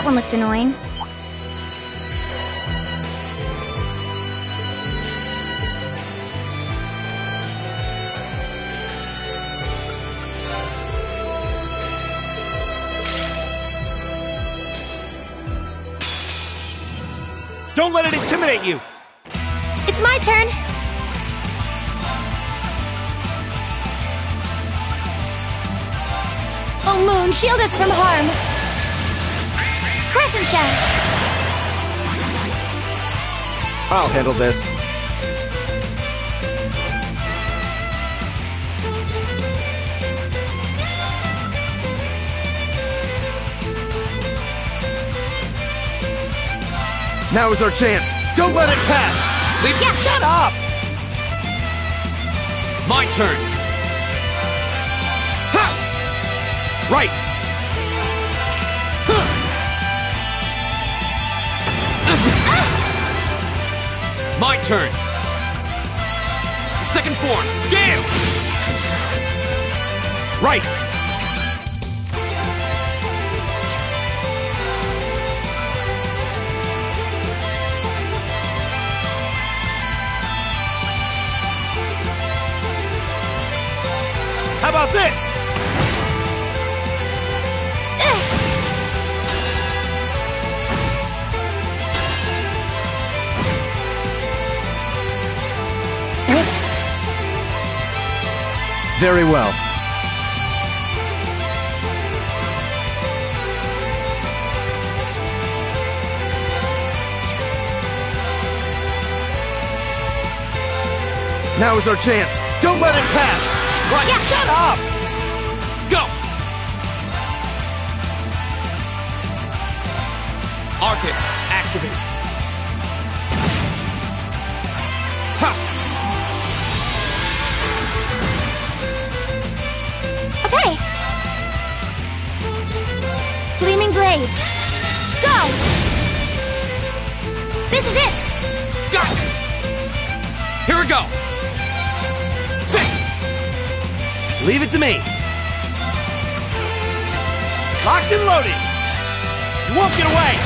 That one looks annoying. Don't let it intimidate you! It's my turn! Oh, Moon, shield us from harm! Crescent Shell! I'll handle this. Now is our chance. Don't let it pass. Leave. Yeah. Shut up! My turn. Ha! Right. My turn. Second form. Gale. Right. How about this? Very well. Now is our chance. Don't let it pass. Right. Yeah. Shut up! Go! Arcus, activate. Ha! Okay. Gleaming blades. Go! This is it! Got it! Here we go! Sit! Leave it to me. Locked and loaded! You won't get away!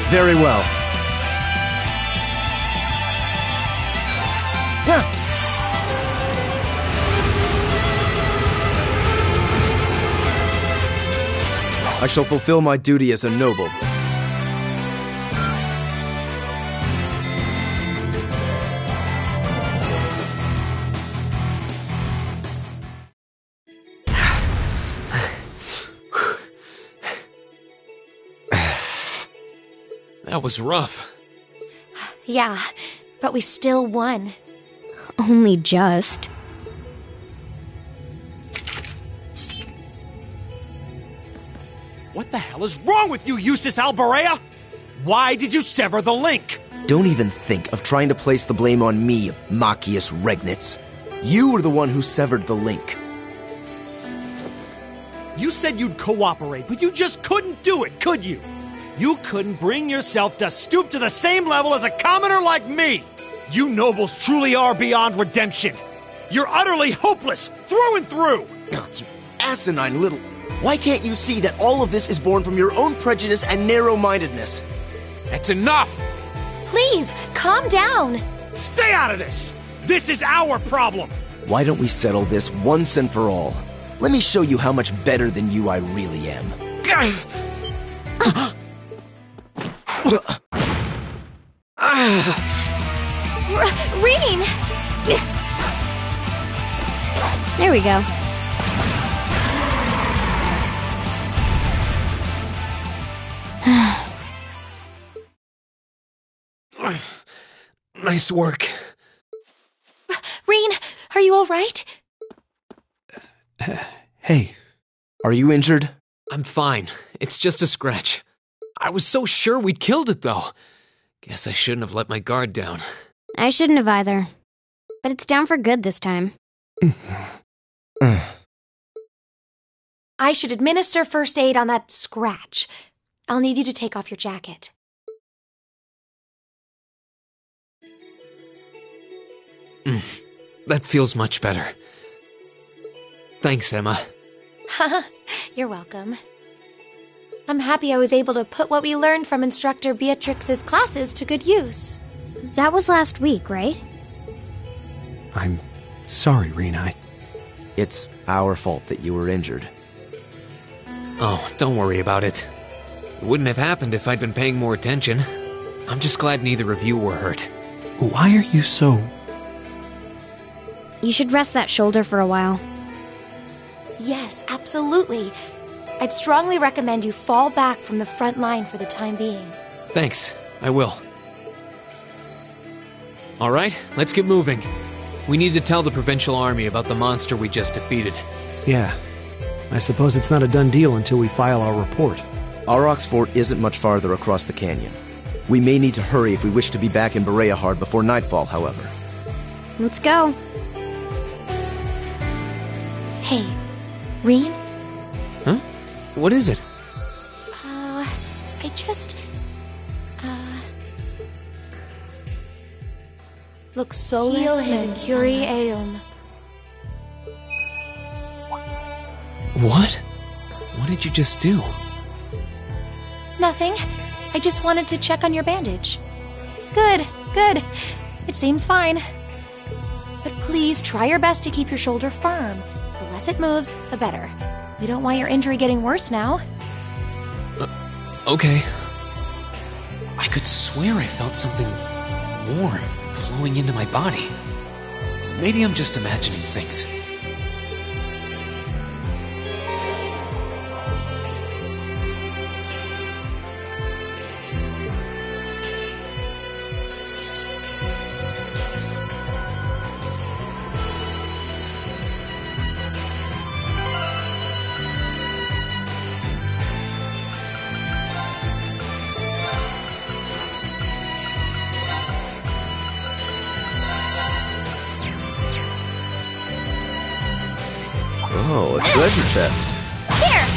Very well. I shall fulfill my duty as a noble. That was rough. Yeah, but we still won. Only just. What the hell is wrong with you, Eustace Alborea? Why did you sever the link? Don't even think of trying to place the blame on me, Machias Regnitz. You were the one who severed the link. You said you'd cooperate, but you just couldn't do it, could you? You couldn't bring yourself to stoop to the same level as a commoner like me. You nobles truly are beyond redemption. You're utterly hopeless, through and through. Oh, you asinine little... Why can't you see that all of this is born from your own prejudice and narrow-mindedness? That's enough! Please, calm down. Stay out of this! This is our problem! Why don't we settle this once and for all? Let me show you how much better than you I really am. Reen! There we go. Nice work. Reen, are you all right? Hey, are you injured? I'm fine. It's just a scratch. I was so sure we'd killed it, though. Guess I shouldn't have let my guard down. I shouldn't have either. But it's down for good this time. I should administer first aid on that scratch. I'll need you to take off your jacket. That feels much better. Thanks, Emma. You're welcome. I'm happy I was able to put what we learned from Instructor Beatrix's classes to good use. That was last week, right? I'm sorry, Rena. It's our fault that you were injured. Oh, don't worry about it. It wouldn't have happened if I'd been paying more attention. I'm just glad neither of you were hurt. Why are you so... You should rest that shoulder for a while. Yes, absolutely. I'd strongly recommend you fall back from the front line for the time being. Thanks, I will. Alright, let's get moving. We need to tell the Provincial Army about the monster we just defeated. Yeah, I suppose it's not a done deal until we file our report. Auroch's fort isn't much farther across the canyon. We may need to hurry if we wish to be back in Bereahard before nightfall, however. Let's go. Hey, Reen? Huh? What is it? I just... Lux solus Mercuri eum. What? What did you just do? Nothing. I just wanted to check on your bandage. Good, good. It seems fine. But please try your best to keep your shoulder firm. The less it moves, the better. We don't want your injury getting worse now. Okay. I could swear I felt something warm flowing into my body. Maybe I'm just imagining things. Oh, a treasure chest. Here!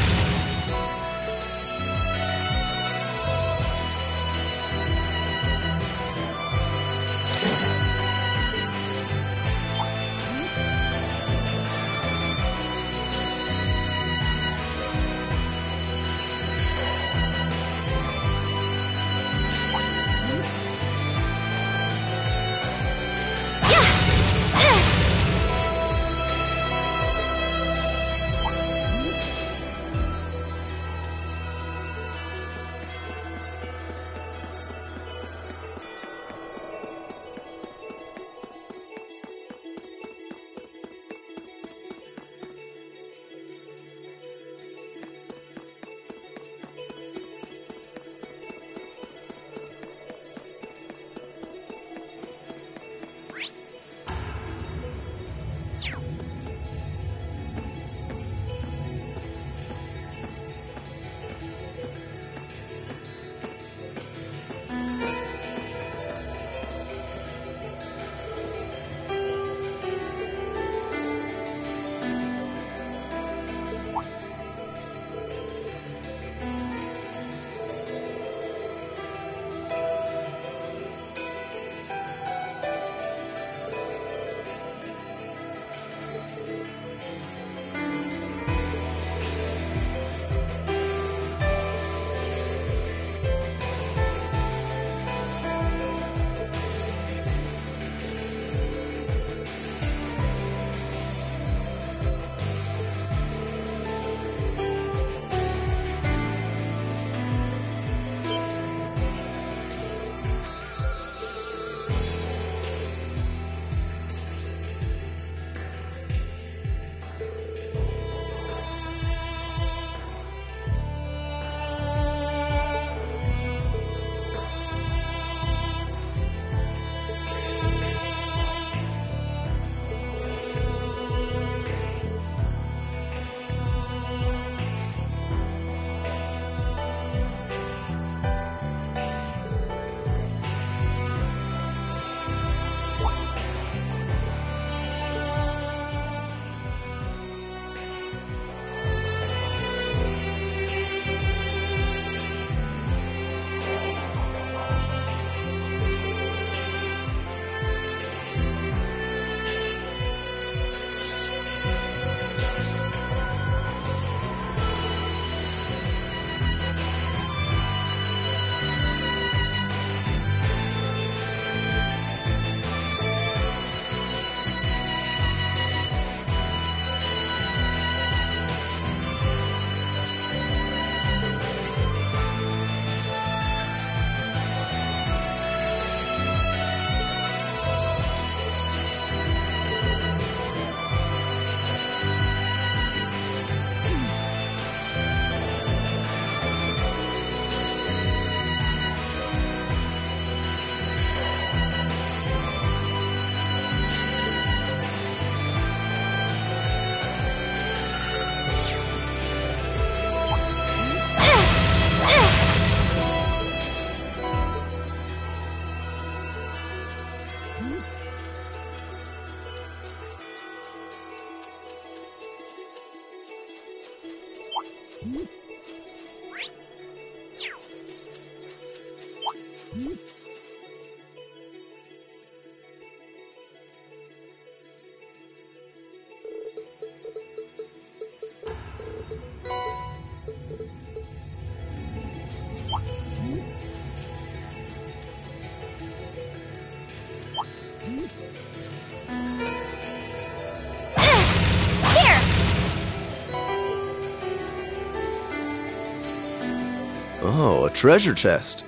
Oh, a treasure chest.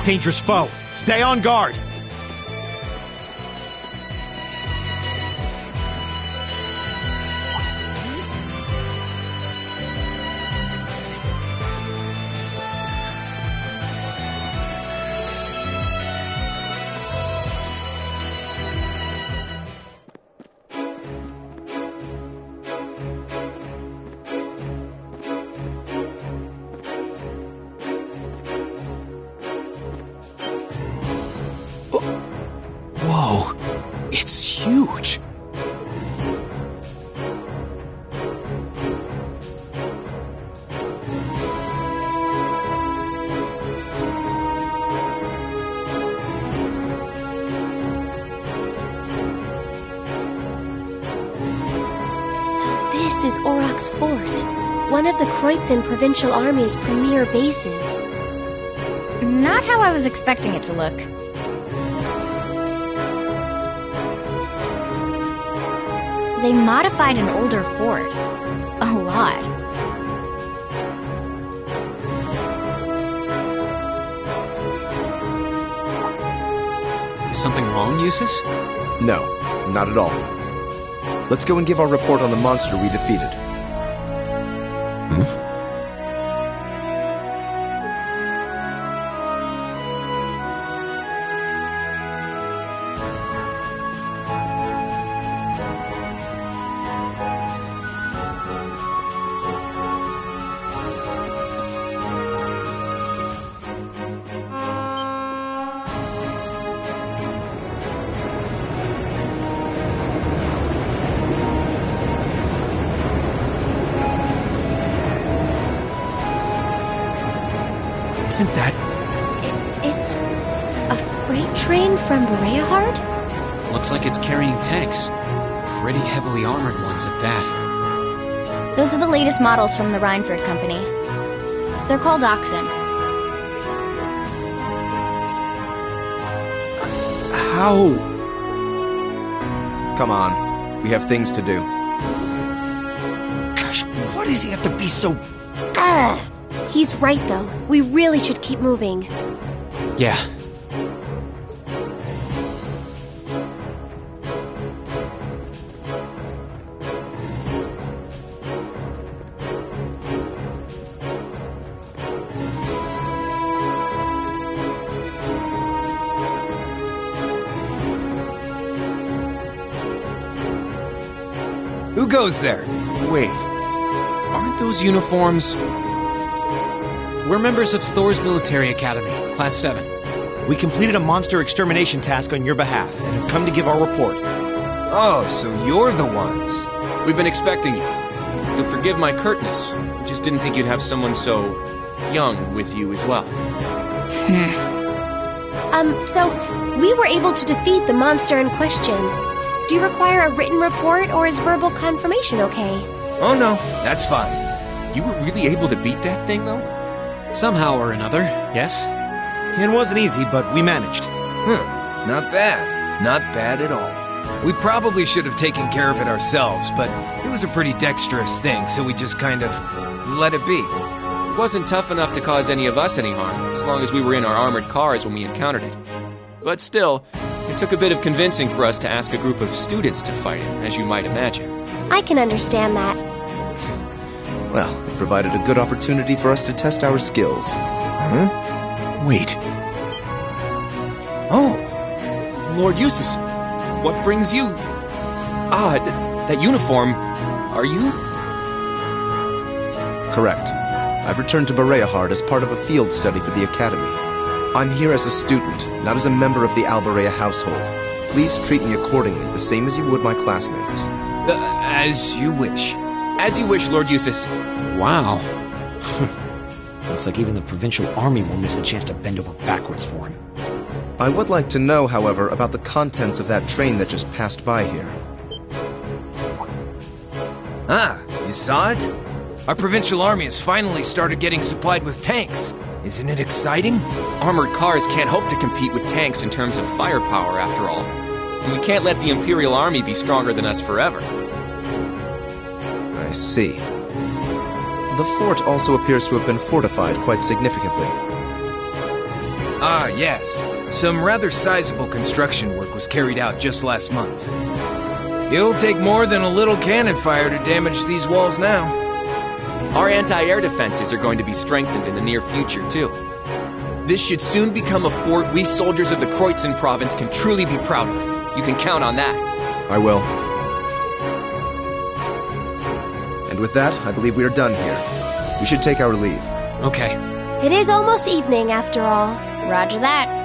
Dangerous foe. Stay on guard. Whoa, it's huge. So this is Auroch's fort, one of the Kreutzen Provincial Army's premier bases. Not how I was expecting it to look. They modified an older fort. A lot. Is something wrong, Eustace? No, not at all. Let's go and give our report on the monster we defeated. Isn't that... It's a freight train from Bereahard? Looks like it's carrying tanks. Pretty heavily armored ones at that. Those are the latest models from the Reinford Company. They're called Oxen. How? Come on. We have things to do. Gosh, why does he have to be so... He's right, though. We really should keep moving. Yeah. Who goes there? Wait, aren't those uniforms? We're members of Thor's Military Academy, Class 7. We completed a monster extermination task on your behalf and have come to give our report. Oh, so you're the ones. We've been expecting you. You'll forgive my curtness. We just didn't think you'd have someone so young with you as well. So we were able to defeat the monster in question. Do you require a written report, or is verbal confirmation okay? Oh no, that's fine. You were really able to beat that thing, though? Somehow or another, yes? It wasn't easy, but we managed. Not bad. Not bad at all. We probably should have taken care of it ourselves, but it was a pretty dexterous thing, so we just kind of let it be. It wasn't tough enough to cause any of us any harm, as long as we were in our armored cars when we encountered it. But still, it took a bit of convincing for us to ask a group of students to fight it, as you might imagine. I can understand that. Well, it provided a good opportunity for us to test our skills. Wait, Oh, Lord Eustace, what brings you... that uniform, are you... Correct. I've returned to Bereahard as part of a field study for the Academy. I'm here as a student, not as a member of the Alberea household. Please treat me accordingly, the same as you would my classmates. as you wish. As you wish, Lord Eustace. wow. Looks like even the provincial army won't miss the chance to bend over backwards for him. I would like to know, however, about the contents of that train that just passed by here. Ah, you saw it? Our provincial army has finally started getting supplied with tanks. Isn't it exciting? Armored cars can't hope to compete with tanks in terms of firepower, after all. And we can't let the Imperial Army be stronger than us forever. I see. The fort also appears to have been fortified quite significantly. Ah, yes. Some rather sizable construction work was carried out just last month. It'll take more than a little cannon fire to damage these walls now. Our anti-air defenses are going to be strengthened in the near future, too. This should soon become a fort we soldiers of the Kreutzen province can truly be proud of. You can count on that. I will. And with that, I believe we are done here. We should take our leave. Okay. It is almost evening, after all. Roger that.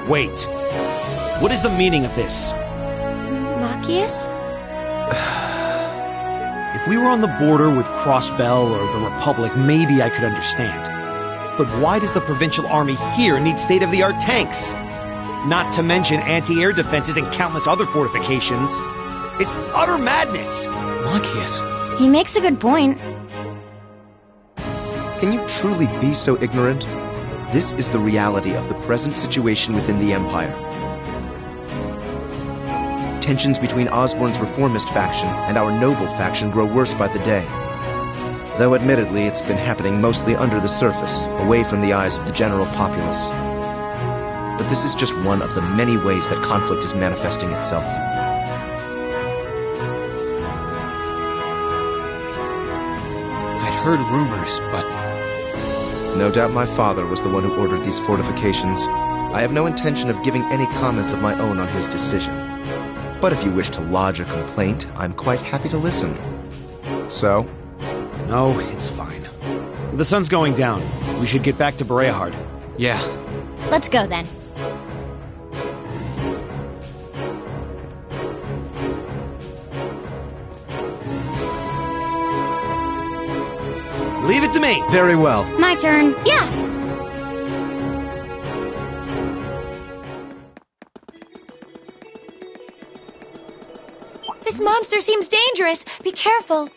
Wait. What is the meaning of this? Machias? If we were on the border with Crossbell or the Republic, maybe I could understand. But why does the provincial army here need state-of-the-art tanks? Not to mention anti-air defenses and countless other fortifications. It's utter madness! Machias. He makes a good point. Can you truly be so ignorant? This is the reality of the present situation within the Empire. Tensions between Osborn's reformist faction and our noble faction grow worse by the day. Though admittedly, it's been happening mostly under the surface, away from the eyes of the general populace. But this is just one of the many ways that conflict is manifesting itself. I'd heard rumors, but No doubt my father was the one who ordered these fortifications. I have no intention of giving any comments of my own on his decision. But if you wish to lodge a complaint, I'm quite happy to listen. So? No, it's fine. The sun's going down. We should get back to Bereahard. yeah. Let's go then. Leave it to me! Very well. My turn. Yeah! This monster seems dangerous. Be careful.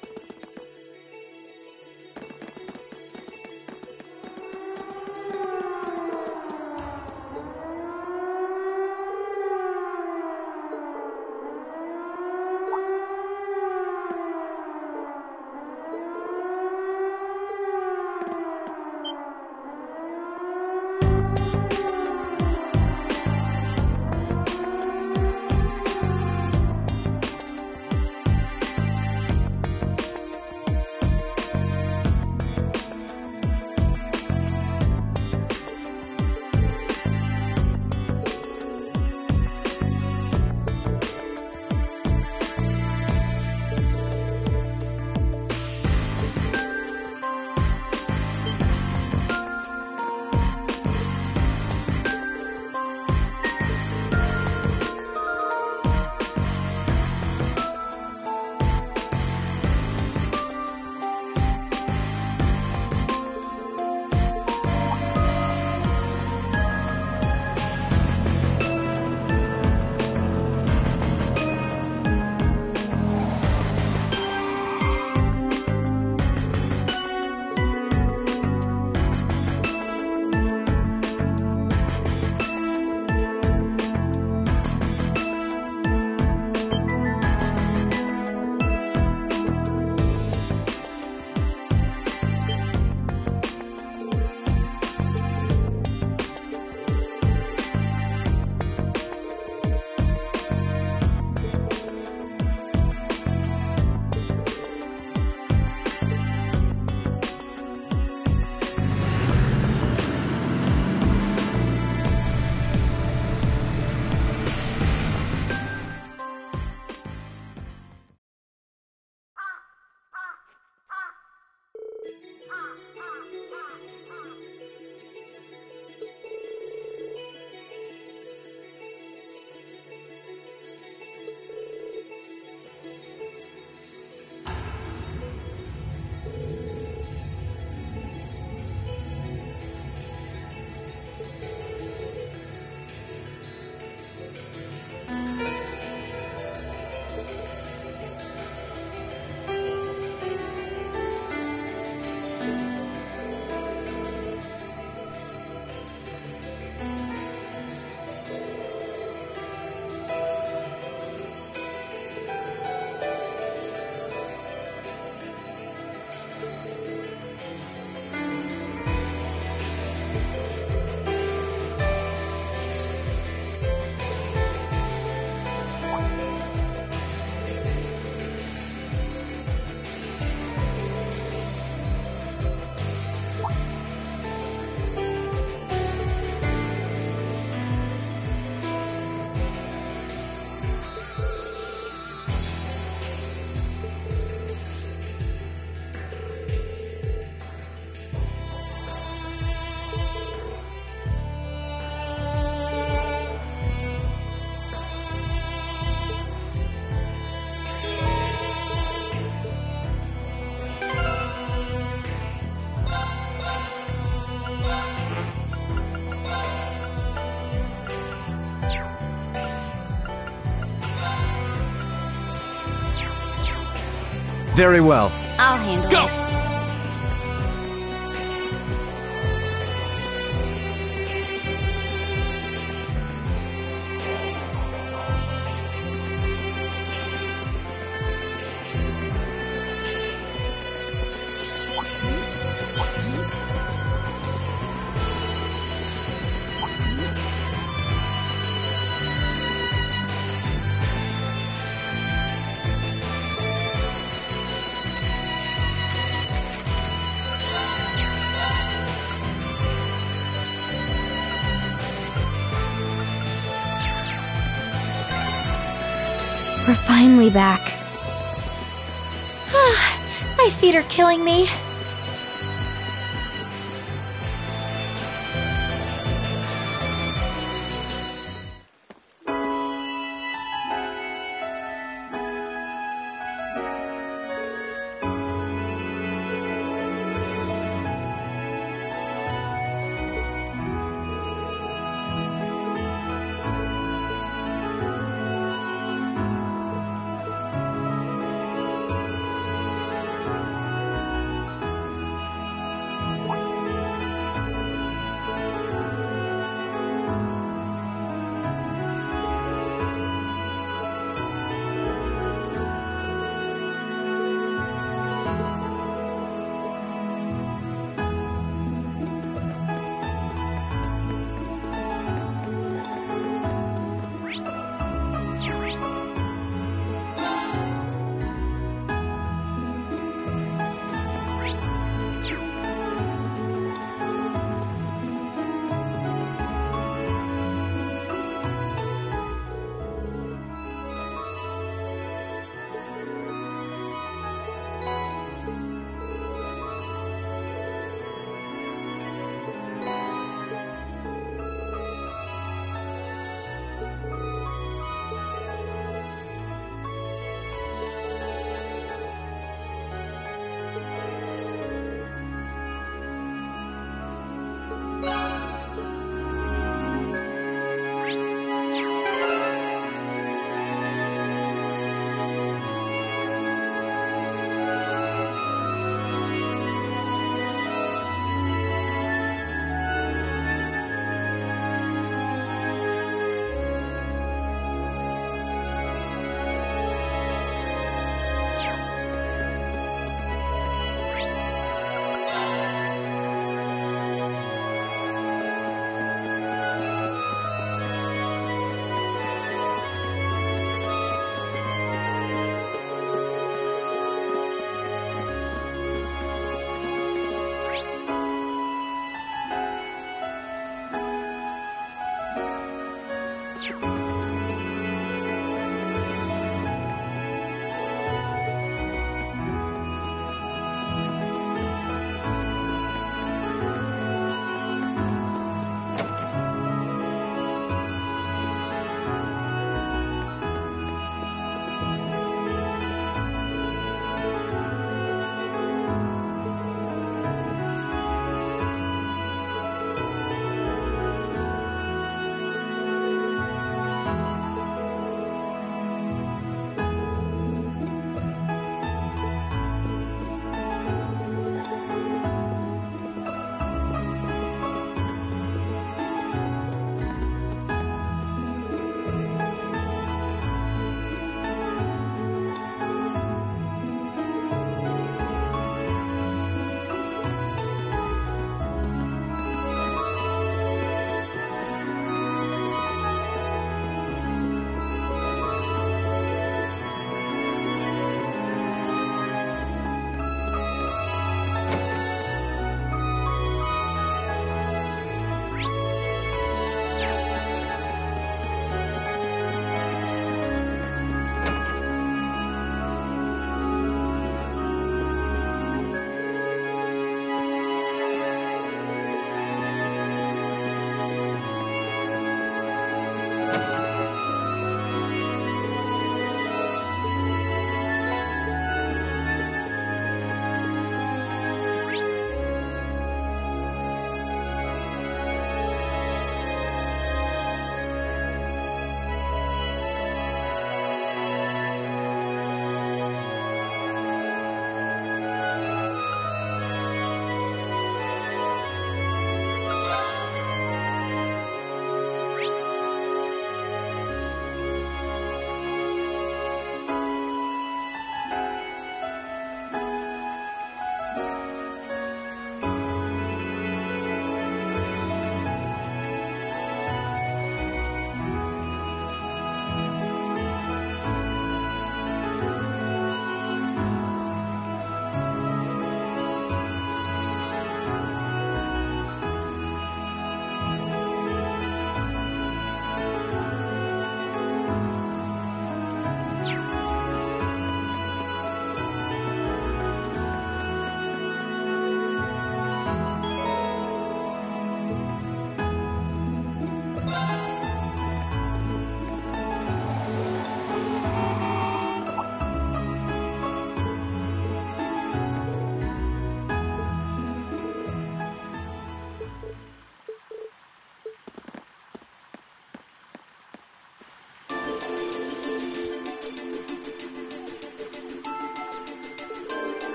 Very well. I'll handle Go! it. We're finally back. My feet are killing me.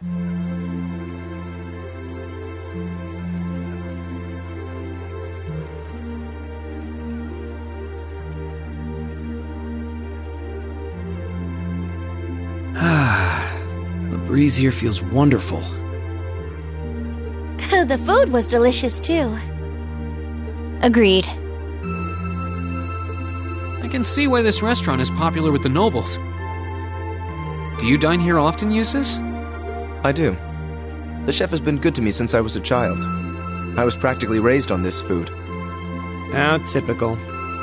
The breeze here feels wonderful. The food was delicious too. Agreed. I can see why this restaurant is popular with the nobles. Do you dine here often, Eustace? I do. The chef has been good to me since I was a child. I was practically raised on this food. How typical.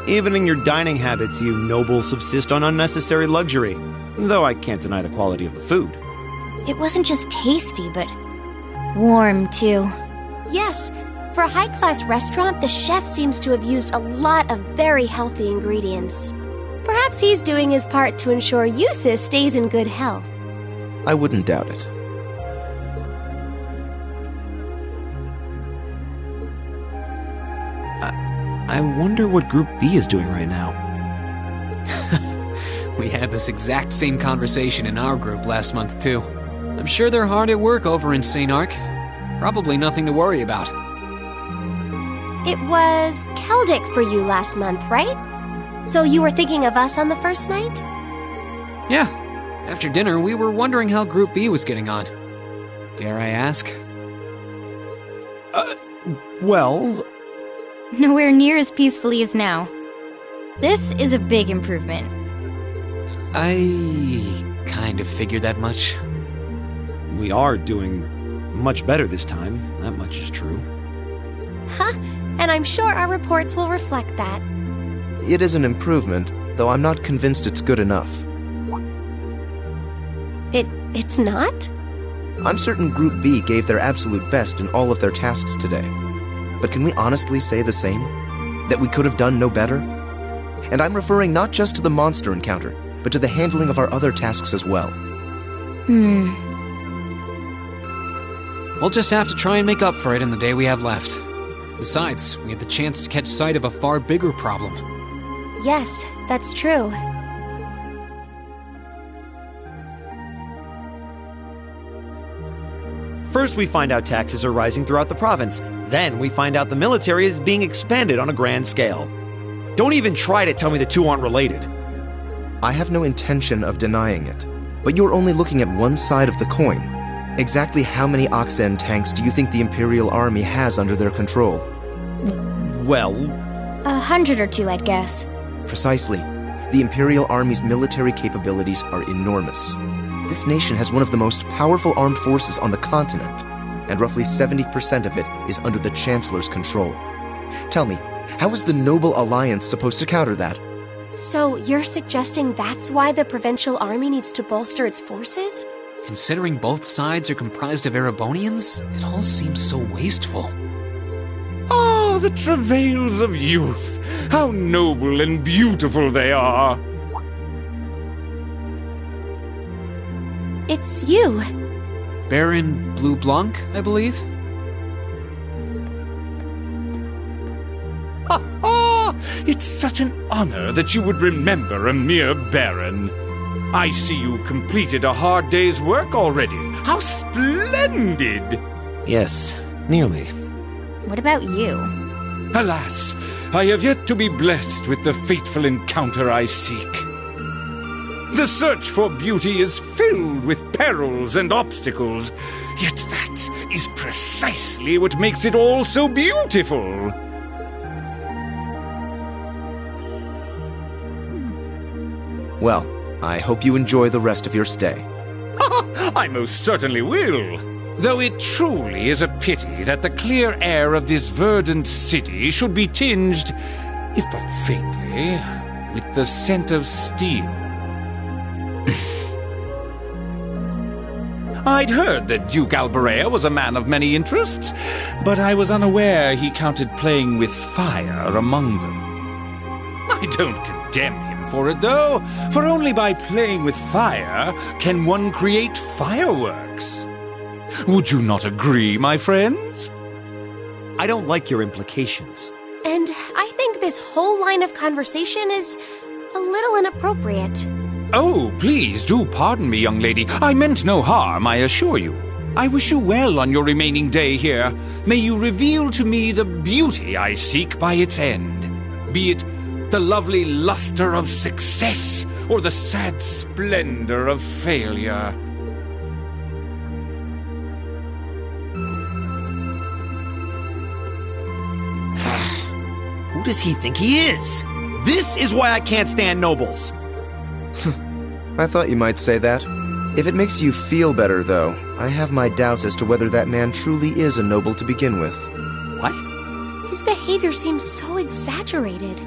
Even in your dining habits, you nobles subsist on unnecessary luxury. Though I can't deny the quality of the food. It wasn't just tasty, but warm, too. Yes, for a high-class restaurant, the chef seems to have used a lot of very healthy ingredients. Perhaps he's doing his part to ensure Eustace stays in good health. I wouldn't doubt it. I wonder what Group B is doing right now. We had this exact same conversation in our group last month, too. I'm sure they're hard at work over in St. Arc. Probably nothing to worry about. It was Celtic for you last month, right? So you were thinking of us on the first night? Yeah. After dinner, we were wondering how Group B was getting on. Dare I ask? Well... Nowhere near as peacefully as now. This is a big improvement. I kind of figured that much. We are doing much better this time. That much is true. Huh? And I'm sure our reports will reflect that. It is an improvement, though I'm not convinced it's good enough. It's not? I'm certain Group B gave their absolute best in all of their tasks today. But can we honestly say the same? That we could have done no better? And I'm referring not just to the monster encounter, but to the handling of our other tasks as well. We'll just have to try and make up for it in the day we have left. Besides, we had the chance to catch sight of a far bigger problem. Yes, that's true. First we find out taxes are rising throughout the province. Then we find out the military is being expanded on a grand scale. Don't even try to tell me the two aren't related. I have no intention of denying it, but you're only looking at one side of the coin. Exactly how many Oxen tanks do you think the Imperial Army has under their control? Well... 100 or 2, I'd guess. Precisely. The Imperial Army's military capabilities are enormous. This nation has one of the most powerful armed forces on the continent, and roughly 70% of it is under the Chancellor's control. Tell me, how is the Noble Alliance supposed to counter that? So you're suggesting that's why the Provincial Army needs to bolster its forces? Considering both sides are comprised of Erebonians, it all seems so wasteful. Ah, the travails of youth! How noble and beautiful they are! It's you. Baron Blue Blanc, I believe? Ha ha! It's such an honor that you would remember a mere baron. I see you've completed a hard day's work already. How splendid! Yes, nearly. What about you? Alas, I have yet to be blessed with the fateful encounter I seek. The search for beauty is filled with perils and obstacles, yet that is precisely what makes it all so beautiful. Well, I hope you enjoy the rest of your stay. I most certainly will. Though it truly is a pity that the clear air of this verdant city should be tinged, if but faintly, with the scent of steel. I'd heard that Duke Alberea was a man of many interests, but I was unaware he counted playing with fire among them. I don't condemn him for it, though, for only by playing with fire can one create fireworks. Would you not agree, my friends? I don't like your implications. And I think this whole line of conversation is a little inappropriate. Oh, please do pardon me, young lady. I meant no harm, I assure you. I wish you well on your remaining day here. May you reveal to me the beauty I seek by its end, be it the lovely luster of success or the sad splendor of failure. Who does he think he is? This is why I can't stand nobles. I thought you might say that. If it makes you feel better, though, I have my doubts as to whether that man truly is a noble to begin with. What? His behavior seems so exaggerated.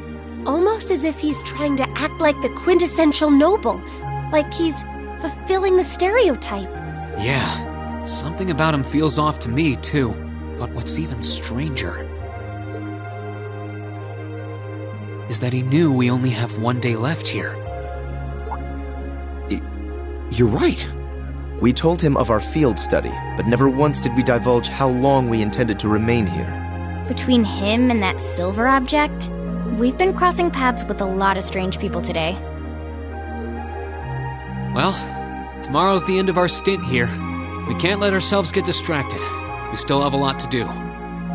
Almost as if he's trying to act like the quintessential noble. Like he's fulfilling the stereotype. Yeah, something about him feels off to me, too. But what's even stranger is that he knew we only have one day left here. You're right. We told him of our field study, but never once did we divulge how long we intended to remain here. Between him and that silver object, we've been crossing paths with a lot of strange people today. Well, tomorrow's the end of our stint here. We can't let ourselves get distracted. We still have a lot to do.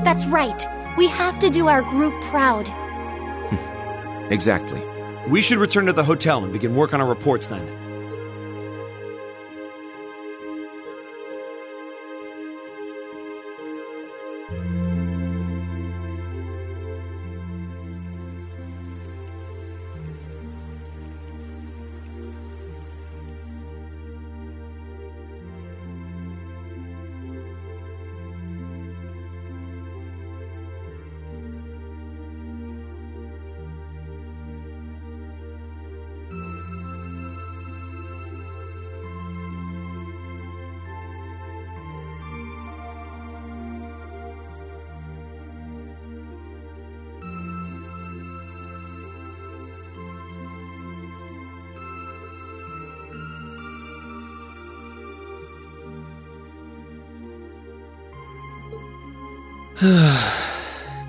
That's right. We have to do our group proud. Exactly. We should return to the hotel and begin work on our reports then.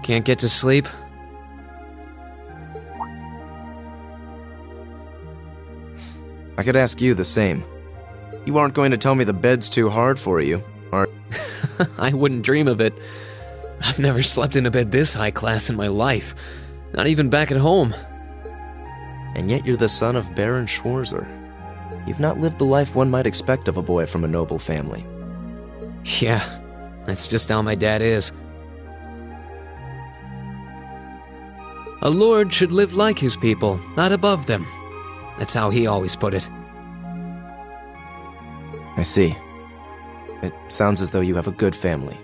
Can't get to sleep? I could ask you the same. You aren't going to tell me the bed's too hard for you, are you? I wouldn't dream of it. I've never slept in a bed this high class in my life. Not even back at home. And yet you're the son of Baron Schwarzer. You've not lived the life one might expect of a boy from a noble family. Yeah, that's just how my dad is. A lord should live like his people, not above them. That's how he always put it. I see. It sounds as though you have a good family.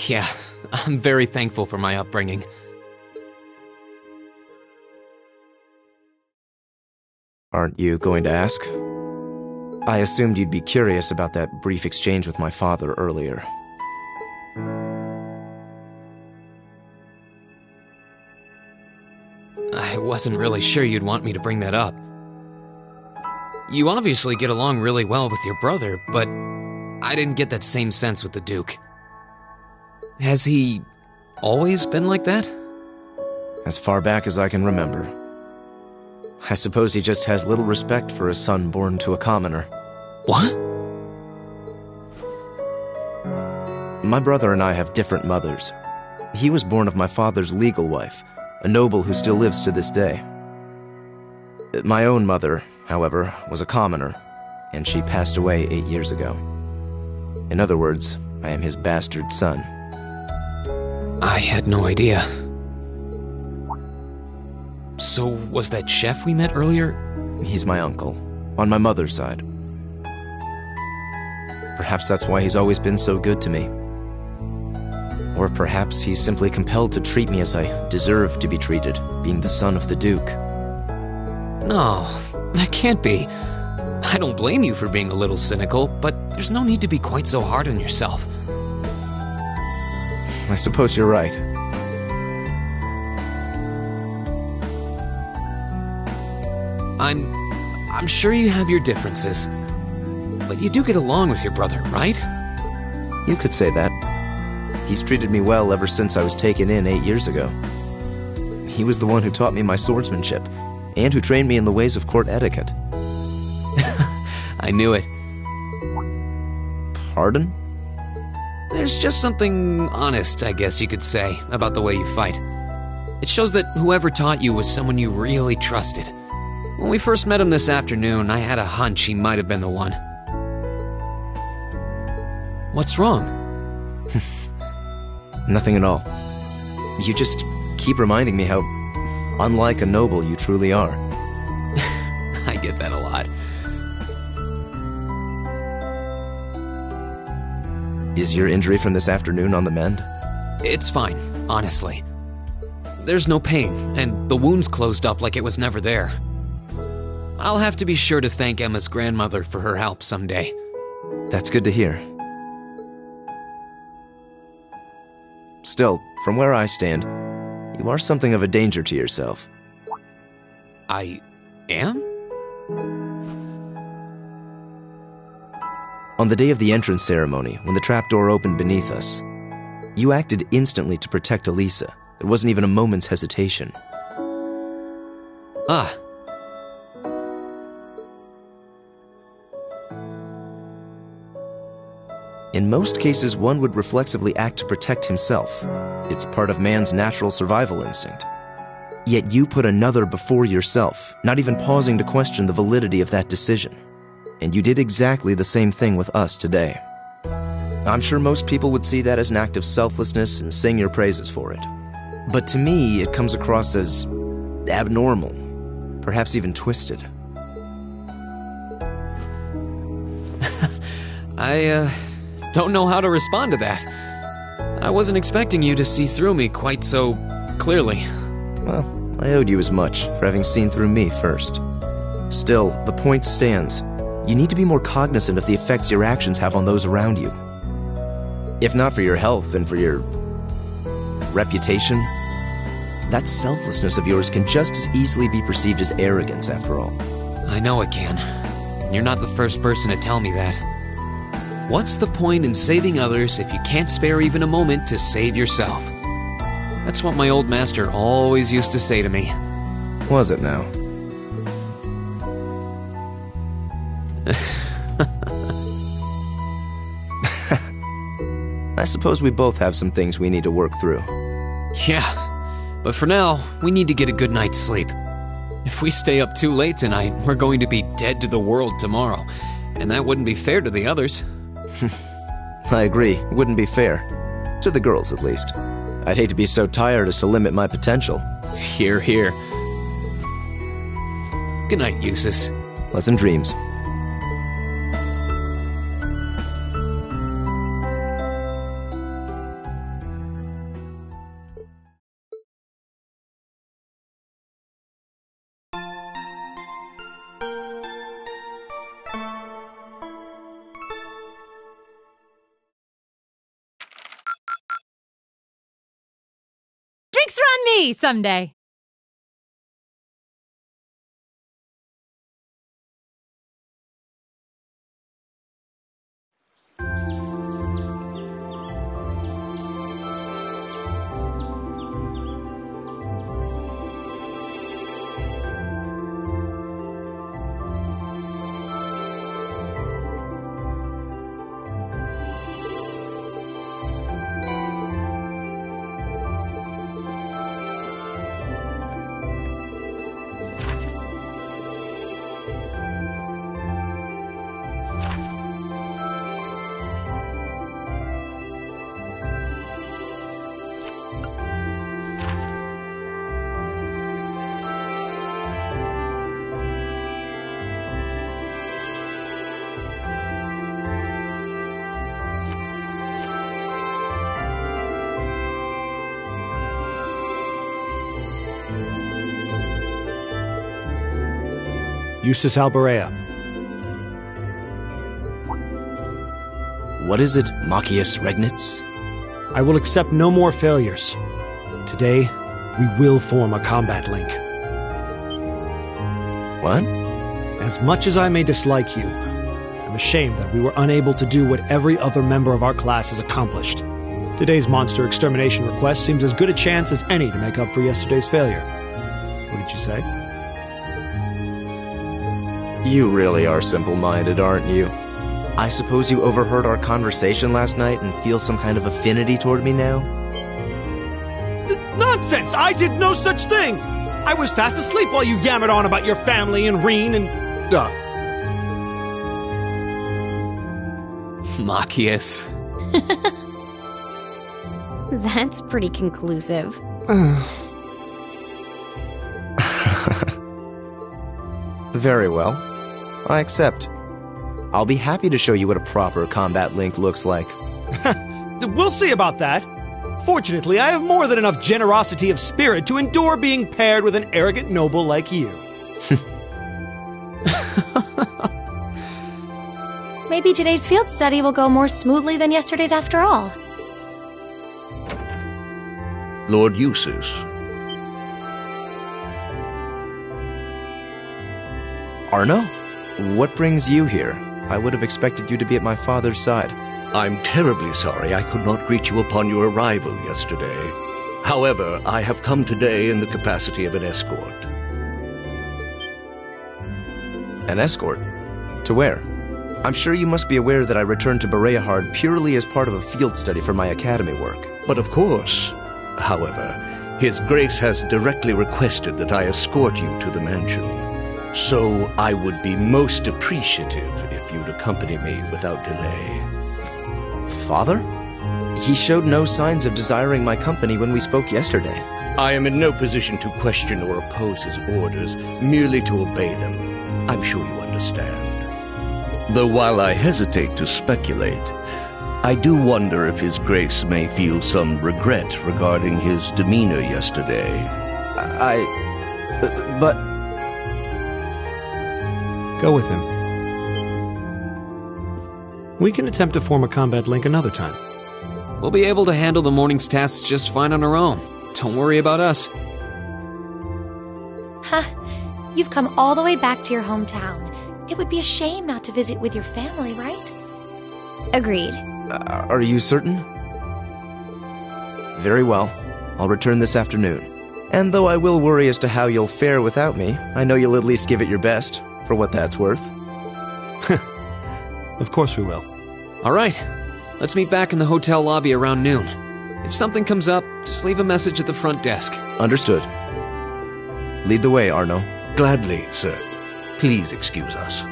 Yeah, I'm very thankful for my upbringing. Aren't you going to ask? I assumed you'd be curious about that brief exchange with my father earlier. I wasn't really sure you'd want me to bring that up. You obviously get along really well with your brother, but I didn't get that same sense with the Duke. Has he always been like that? As far back as I can remember. I suppose he just has little respect for a son born to a commoner. What? My brother and I have different mothers. He was born of my father's legal wife, a noble who still lives to this day. My own mother, however, was a commoner, and she passed away 8 years ago. In other words, I am his bastard son. I had no idea. So, was that chef we met earlier? He's my uncle, on my mother's side. Perhaps that's why he's always been so good to me. Or perhaps he's simply compelled to treat me as I deserve to be treated, being the son of the Duke. No, that can't be. I don't blame you for being a little cynical, but there's no need to be quite so hard on yourself. I suppose you're right. I'm sure you have your differences, but you do get along with your brother, right? You could say that. He's treated me well ever since I was taken in 8 years ago. He was the one who taught me my swordsmanship, and who trained me in the ways of court etiquette. I knew it. Pardon? There's just something honest, I guess you could say, about the way you fight. It shows that whoever taught you was someone you really trusted. When we first met him this afternoon, I had a hunch he might have been the one. What's wrong? Nothing at all. You just keep reminding me how unlike a noble you truly are. I get that a lot. Is your injury from this afternoon on the mend? It's fine, honestly. There's no pain, and the wound's closed up like it was never there. I'll have to be sure to thank Emma's grandmother for her help someday. That's good to hear. Still, from where I stand, you are something of a danger to yourself. I am? On the day of the entrance ceremony, when the trapdoor opened beneath us, you acted instantly to protect Elisa. There wasn't even a moment's hesitation. Ah. In most cases, one would reflexively act to protect himself. It's part of man's natural survival instinct. Yet you put another before yourself, not even pausing to question the validity of that decision. And you did exactly the same thing with us today. I'm sure most people would see that as an act of selflessness and sing your praises for it. But to me, it comes across as abnormal, perhaps even twisted. I don't know how to respond to that. I wasn't expecting you to see through me quite so clearly. Well, I owed you as much for having seen through me first. Still, the point stands. You need to be more cognizant of the effects your actions have on those around you. If not for your health and for your reputation, that selflessness of yours can just as easily be perceived as arrogance, after all. I know it can. And you're not the first person to tell me that. What's the point in saving others if you can't spare even a moment to save yourself? That's what my old master always used to say to me. Was it now? I suppose we both have some things we need to work through. Yeah, but for now, we need to get a good night's sleep. If we stay up too late tonight, we're going to be dead to the world tomorrow, and that wouldn't be fair to the others. I agree, it wouldn't be fair. To the girls, at least. I'd hate to be so tired as to limit my potential. Hear, hear. Good night, Eustace. Pleasant dreams. Drinks are on me someday. Eustace Alberea. What is it, Machius Regnitz? I will accept no more failures. Today, we will form a combat link. What? As much as I may dislike you, I'm ashamed that we were unable to do what every other member of our class has accomplished. Today's monster extermination request seems as good a chance as any to make up for yesterday's failure. What did you say? You really are simple-minded, aren't you? I suppose you overheard our conversation last night and feel some kind of affinity toward me now? Nonsense! I did no such thing! I was fast asleep while you yammered on about your family and Reen and... Machias. That's pretty conclusive. Very well. I accept. I'll be happy to show you what a proper combat link looks like. We'll see about that. Fortunately, I have more than enough generosity of spirit to endure being paired with an arrogant noble like you. Maybe today's field study will go more smoothly than yesterday's after all. Lord Eustace. Arno? What brings you here? I would have expected you to be at my father's side. I'm terribly sorry I could not greet you upon your arrival yesterday. However, I have come today in the capacity of an escort. An escort? To where? I'm sure you must be aware that I returned to Bereahard purely as part of a field study for my academy work. But of course. However, His Grace has directly requested that I escort you to the mansion. So I would be most appreciative if you'd accompany me without delay. Father? He showed no signs of desiring my company when we spoke yesterday. I am in no position to question or oppose his orders, merely to obey them. I'm sure you understand. Though while I hesitate to speculate, I do wonder if His Grace may feel some regret regarding his demeanor yesterday. But... Go with him. We can attempt to form a combat link another time. We'll be able to handle the morning's tasks just fine on our own. Don't worry about us. Huh. You've come all the way back to your hometown. It would be a shame not to visit with your family, right? Agreed. Are you certain? Very well. I'll return this afternoon. And though I will worry as to how you'll fare without me, I know you'll at least give it your best, for what that's worth. Of course we will. All right. Let's meet back in the hotel lobby around noon. If something comes up, just leave a message at the front desk. Understood. Lead the way, Arno. Gladly, sir. Please excuse us.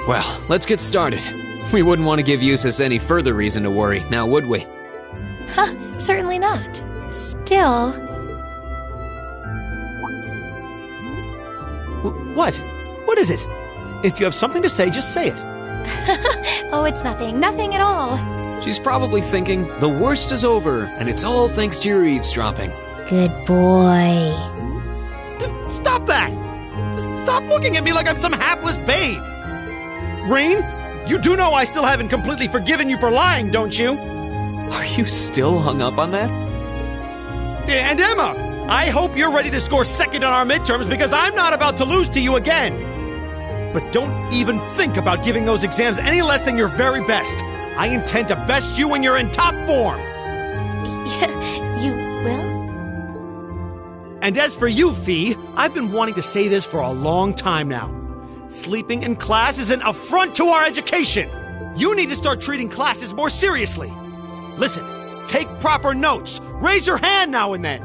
Well, let's get started. We wouldn't want to give Eustace any further reason to worry, now would we? Huh, certainly not. Still... What? What is it? If you have something to say, just say it. Oh, it's nothing. Nothing at all. She's probably thinking, the worst is over, and it's all thanks to your eavesdropping. Good boy. Stop that! Stop looking at me like I'm some hapless babe! Reen, you do know I still haven't completely forgiven you for lying, don't you? Are you still hung up on that? And Emma, I hope you're ready to score second on our midterms because I'm not about to lose to you again. But don't even think about giving those exams any less than your very best. I intend to best you when you're in top form. You will? And as for you, Fee, I've been wanting to say this for a long time now. Sleeping in class is an affront to our education. You need to start treating classes more seriously. Listen, take proper notes. Raise your hand now and then.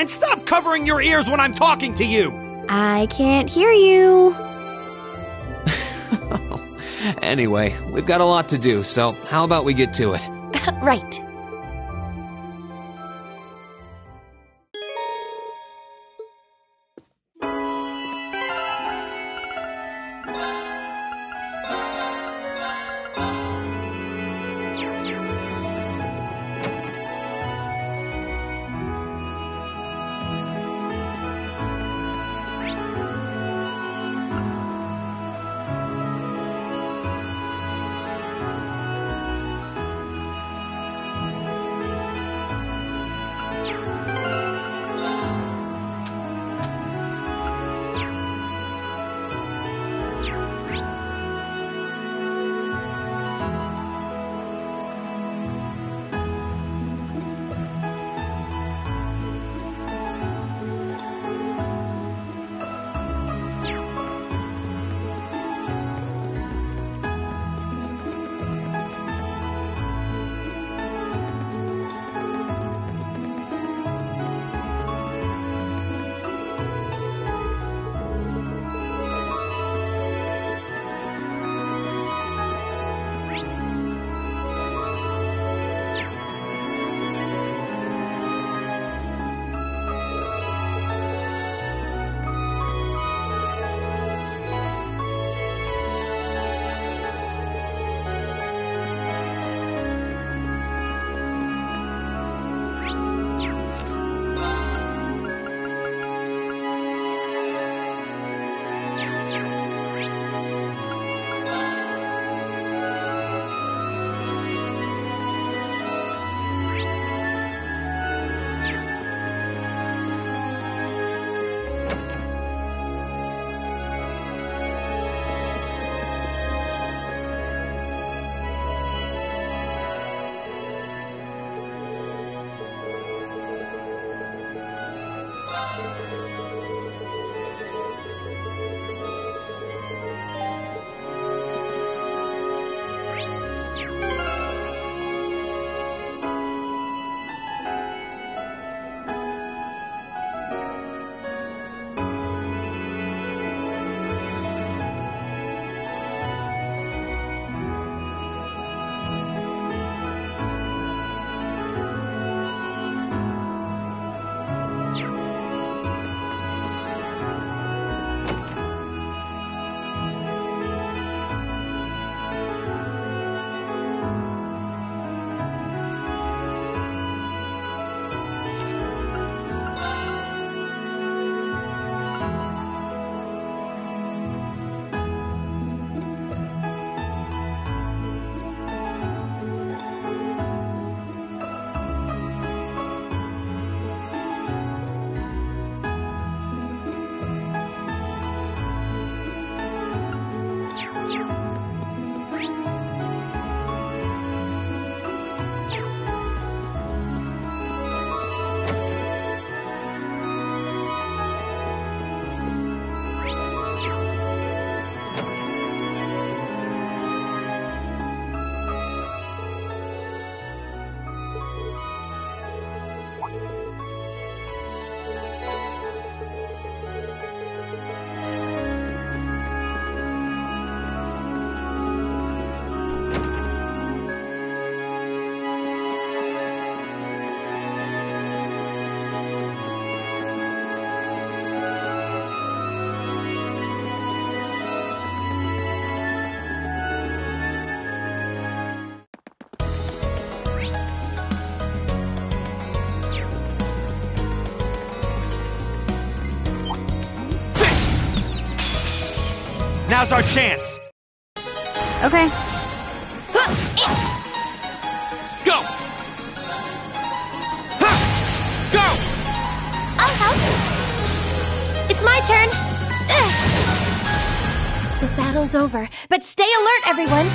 And stop covering your ears when I'm talking to you. I can't hear you. Anyway, we've got a lot to do, so how about we get to it? Right. Now's our chance! Okay. Go! Go! I'll help. It's my turn. The battle's over, but stay alert, everyone.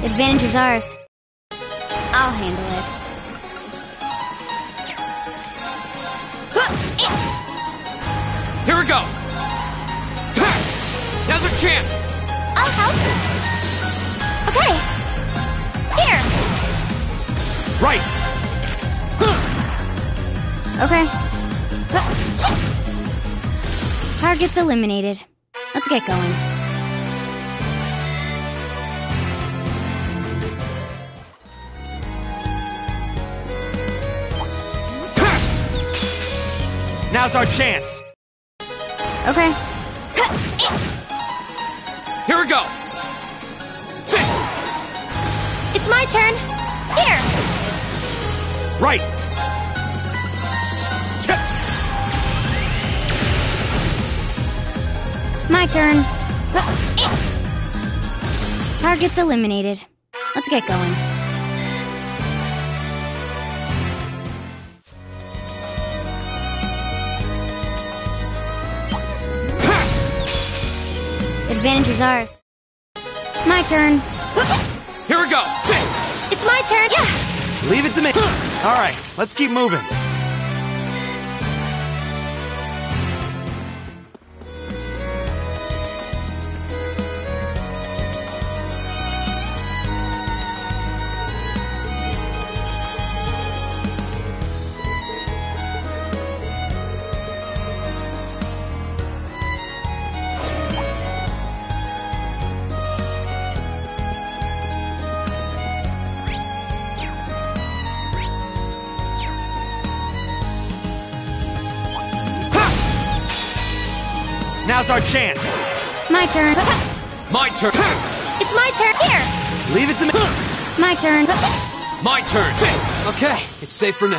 Advantage is ours. I'll handle it. Here we go! Now's our chance! I'll help. Okay. Here. Right! Okay. Target's eliminated. Let's get going. Now's our chance! Okay. Here we go! It's my turn. Here. Right! My turn. Target's eliminated. Let's get going. Advantage is ours. My turn. Here we go! It's my turn. Yeah. Leave it to me! Alright, let's keep moving. Now's our chance! My turn. My turn! It's my turn. Here. Leave it to me! My turn. My turn! Okay, it's safe for now.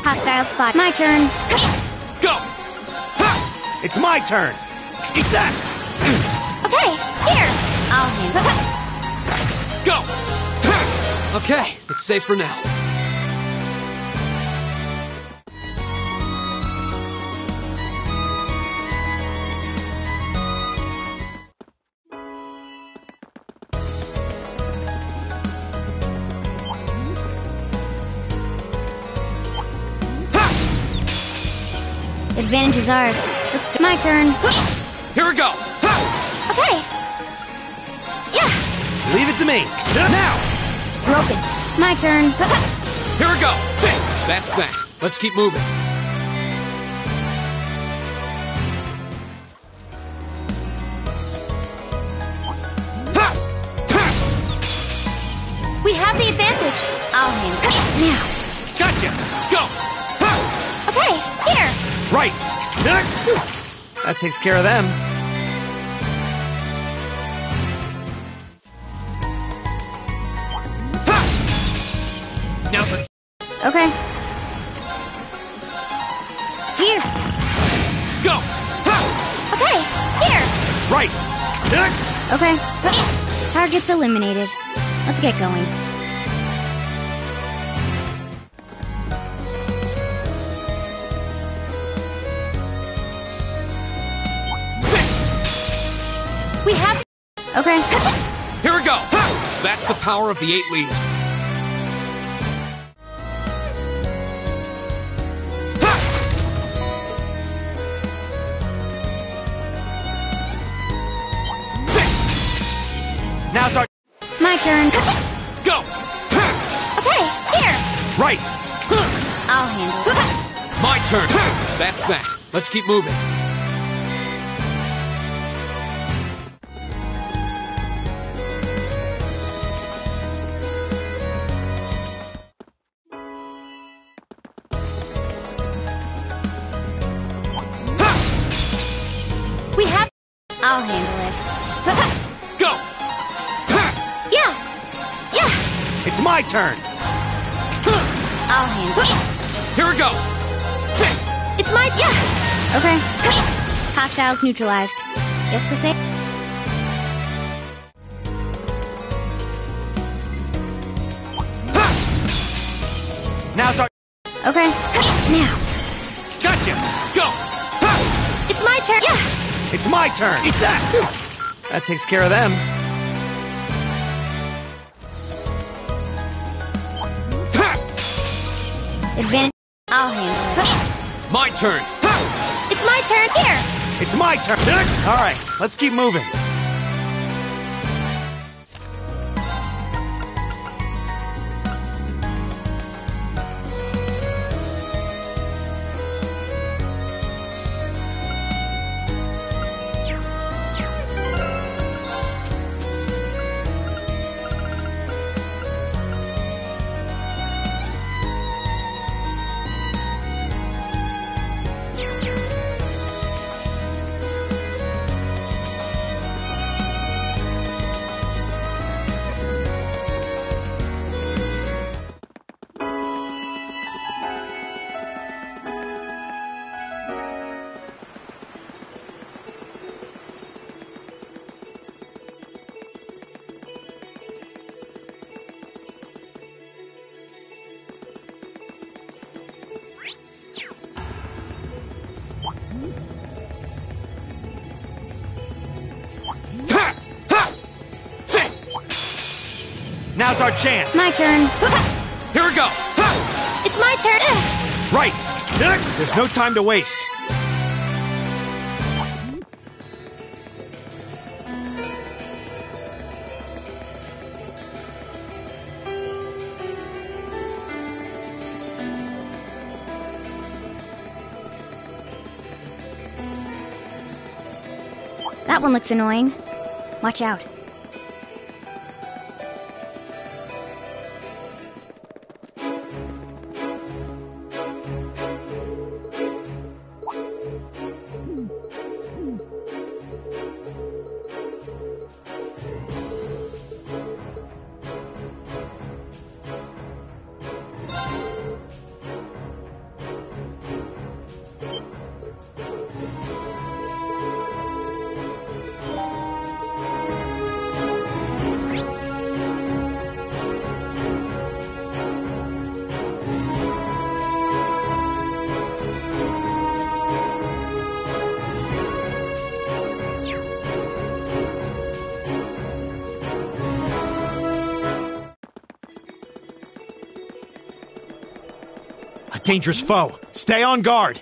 Hostile spot. My turn. Go! It's my turn! Eat that! Okay. Here. I'll handle it. Go! Okay, it's safe for now. Advantage is ours. My turn. Here we go! Okay. Yeah. Leave it to me! Now! Broken. My turn. Here we go! That's that. Let's keep moving. We have the advantage. I'll handle it. Now. Gotcha! Go! Okay. Here. Right! That takes care of them. Now, sir. Okay. Here. Go! Okay. Here. Right! Okay. Target's eliminated. Let's get going. We have. Okay. Here we go! That's the power of the 8 leaves. turn. Go! Okay, here! Right! I'll handle it. My turn! That's that. Let's keep moving. We have. I'll handle it. Go! Yeah! Yeah! It's my turn! I'll handle it. Here we go! It's my turn! Yeah! Okay. Hostiles neutralized. Guess we're safe. Now's our... Okay. Now. Gotcha! Go! It's my turn! Yeah! It's my turn! Eat that! That takes care of them. Advantage. I'll handle it. My turn! It's my turn! Here! It's my turn! Alright, let's keep moving. Now's our chance! My turn. Here we go! It's my turn! Right! There's no time to waste. That one looks annoying. Watch out. A dangerous foe. Stay on guard.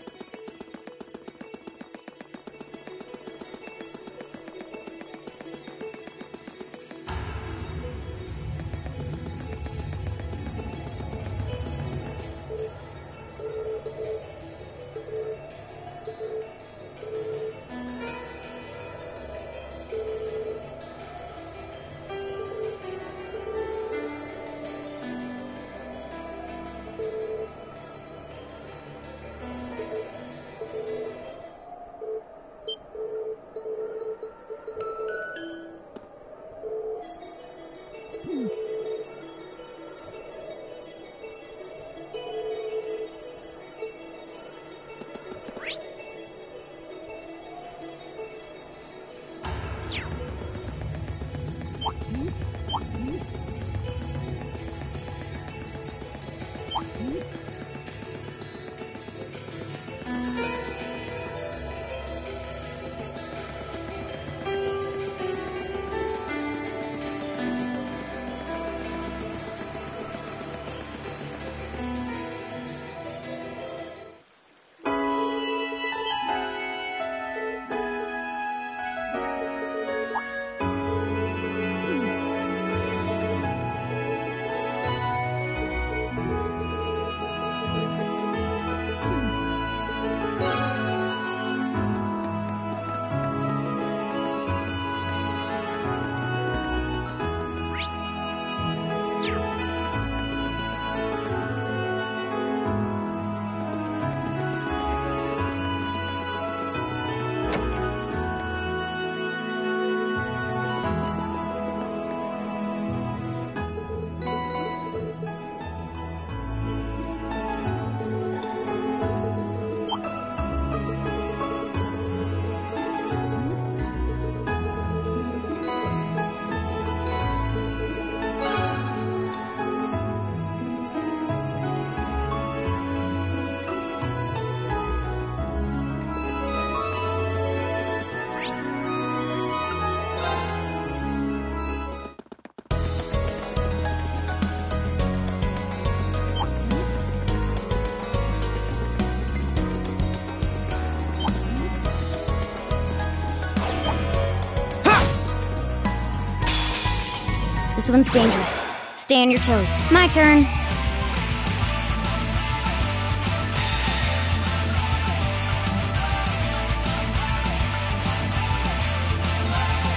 This one's dangerous. Stay on your toes. My turn.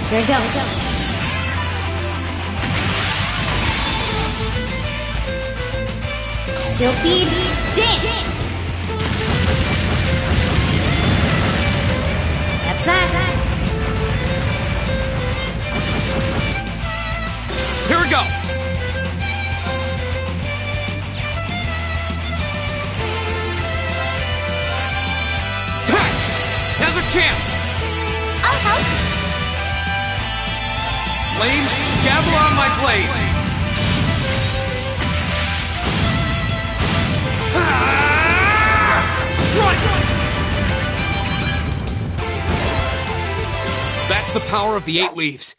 Here we go. Sylphid dance! That's that. Here we go! Now's our chance! I'll help. Flames, gather on my blade! Strike! That's the power of the 8 leaves.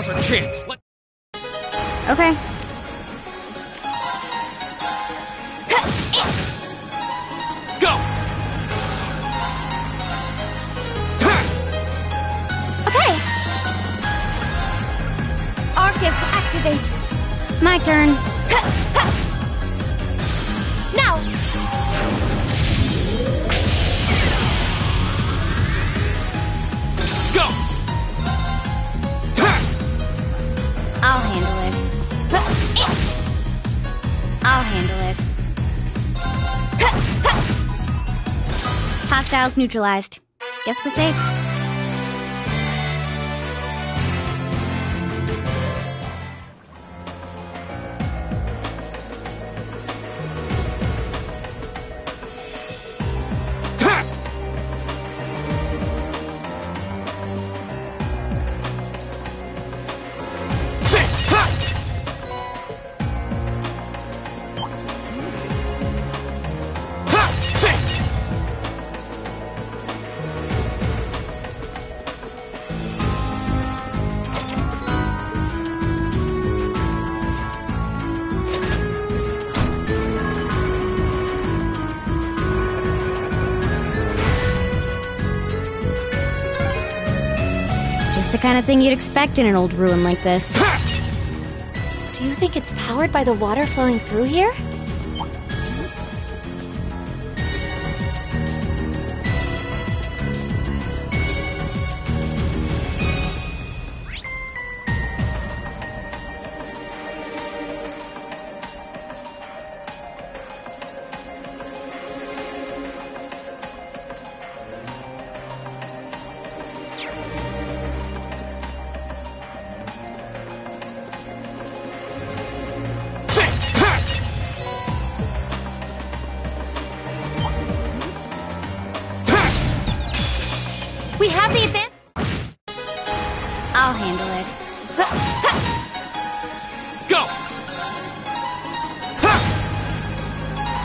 now's our chance. Okay. Go! Okay! Arcus, activate! My turn. Now! Go! I'll handle it. I'll handle it. Hostiles neutralized. Guess we're safe. Just the kind of thing you'd expect in an old ruin like this. Do you think it's powered by the water flowing through here? We have the advantage. I'll handle it. Go!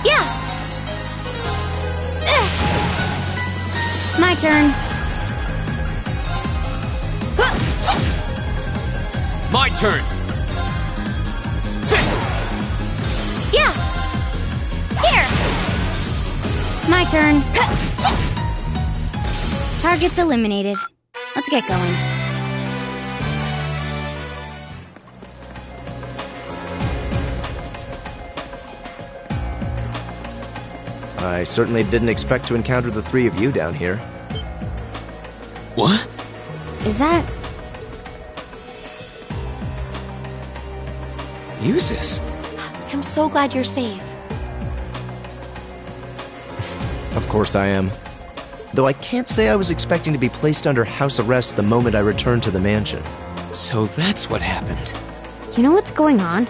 Yeah! My turn. My turn! Yeah! Here! My turn. Targets eliminated. Let's get going. I certainly didn't expect to encounter the three of you down here. What? Is that... Usus? I'm so glad you're safe. Of course I am. Though I can't say I was expecting to be placed under house arrest the moment I returned to the mansion. So that's what happened. You know what's going on?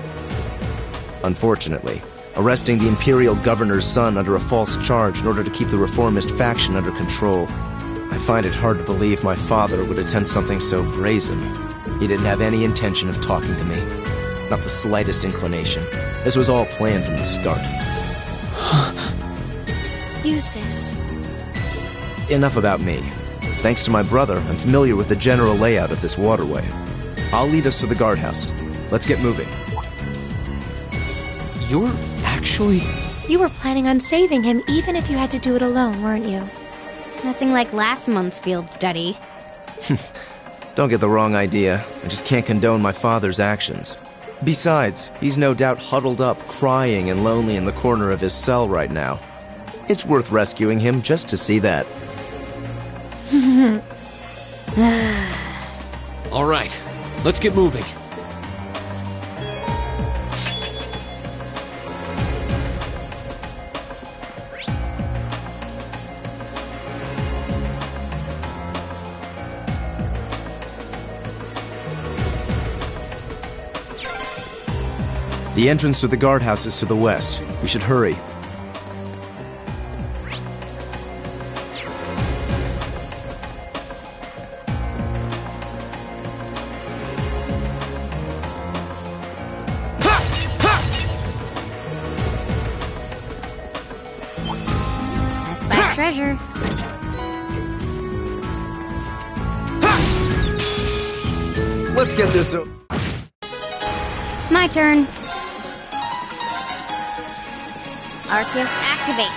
Unfortunately, arresting the Imperial Governor's son under a false charge in order to keep the reformist faction under control. I find it hard to believe my father would attempt something so brazen. He didn't have any intention of talking to me. Not the slightest inclination. This was all planned from the start. Usus. Enough about me. Thanks to my brother, I'm familiar with the general layout of this waterway. I'll lead us to the guardhouse. Let's get moving. You're actually... You were planning on saving him even if you had to do it alone, weren't you? Nothing like last month's field study. Don't get the wrong idea. I just can't condone my father's actions. Besides, he's no doubt huddled up, crying and lonely in the corner of his cell right now. It's worth rescuing him just to see that. All right, let's get moving. The entrance to the guardhouse is to the west. We should hurry. Treasure. Let's Let's get this over. My turn. Arcus, activate.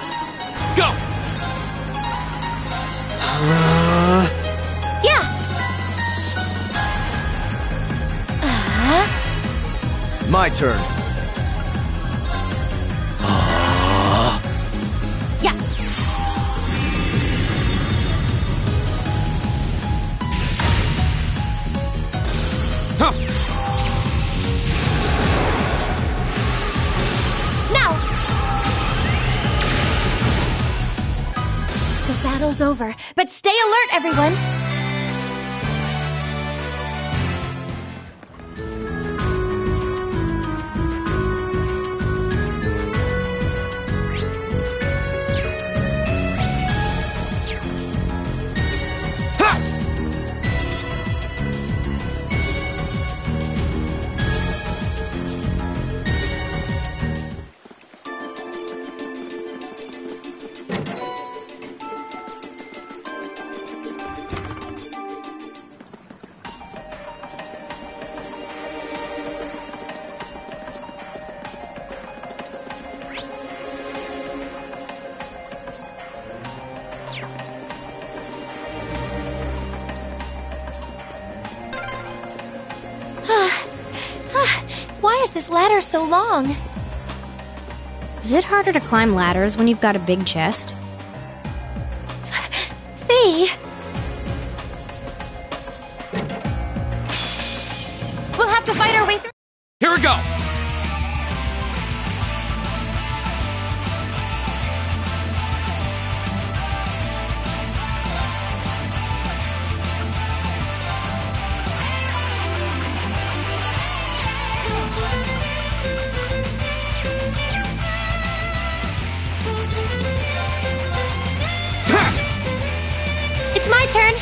Go! Yeah! My turn. Yeah! Huh. Now! The battle's over, but stay alert, everyone! Why is this ladder so long? Is it harder to climb ladders when you've got a big chest? Fee! We'll have to fight our way through. Here we go! It's my turn.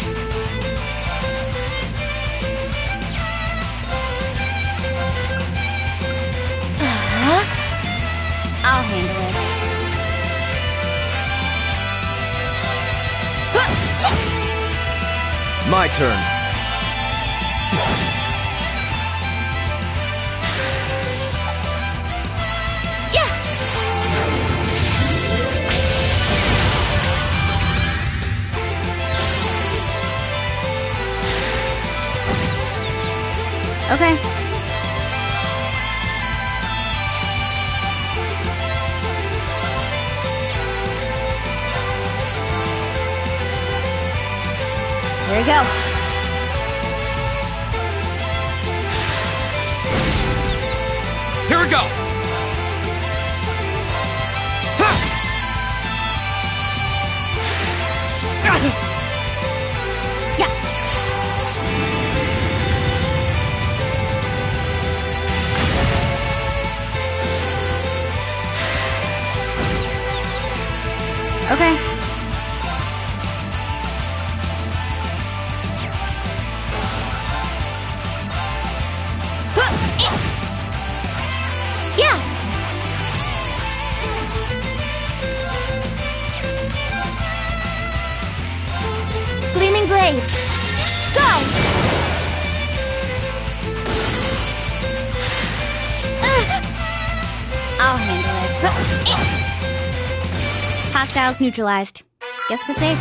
I'll handle it. My turn. Okay. Here we go. Here we go! Yeah. Okay. Yeah! Gleaming blades. Go! I'll handle it. Hostiles neutralized. Guess we're safe.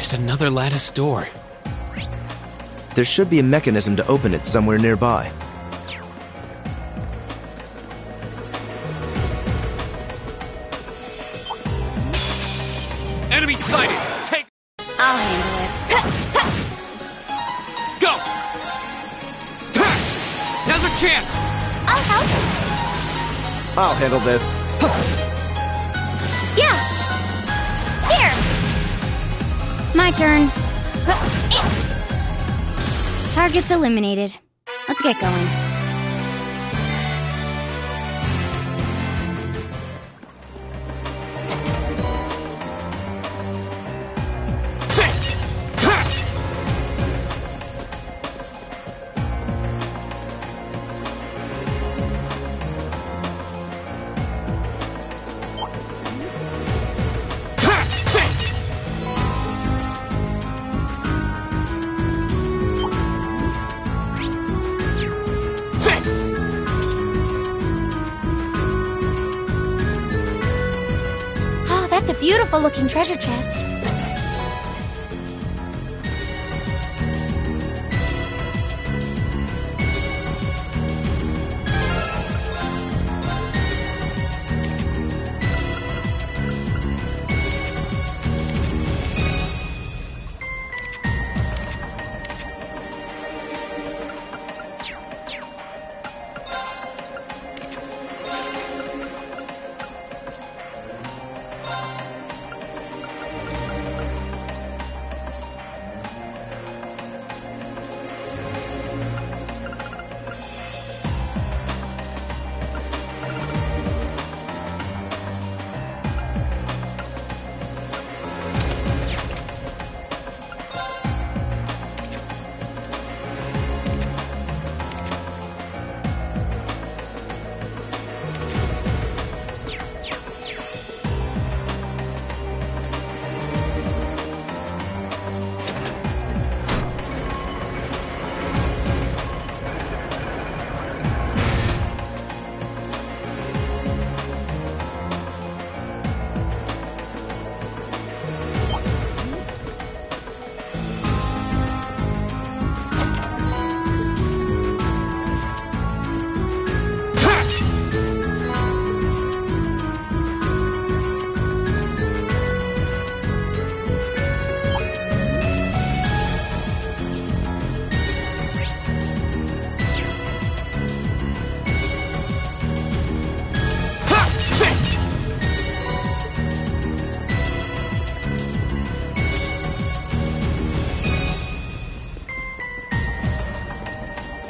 There's another lattice door. There should be a mechanism to open it somewhere nearby. Enemy sighted! Take... I'll handle it. Go! Now's our chance! I'll help. I'll handle this. Yeah. Here. My turn. Target's eliminated. Let's get going. That's a beautiful looking treasure chest.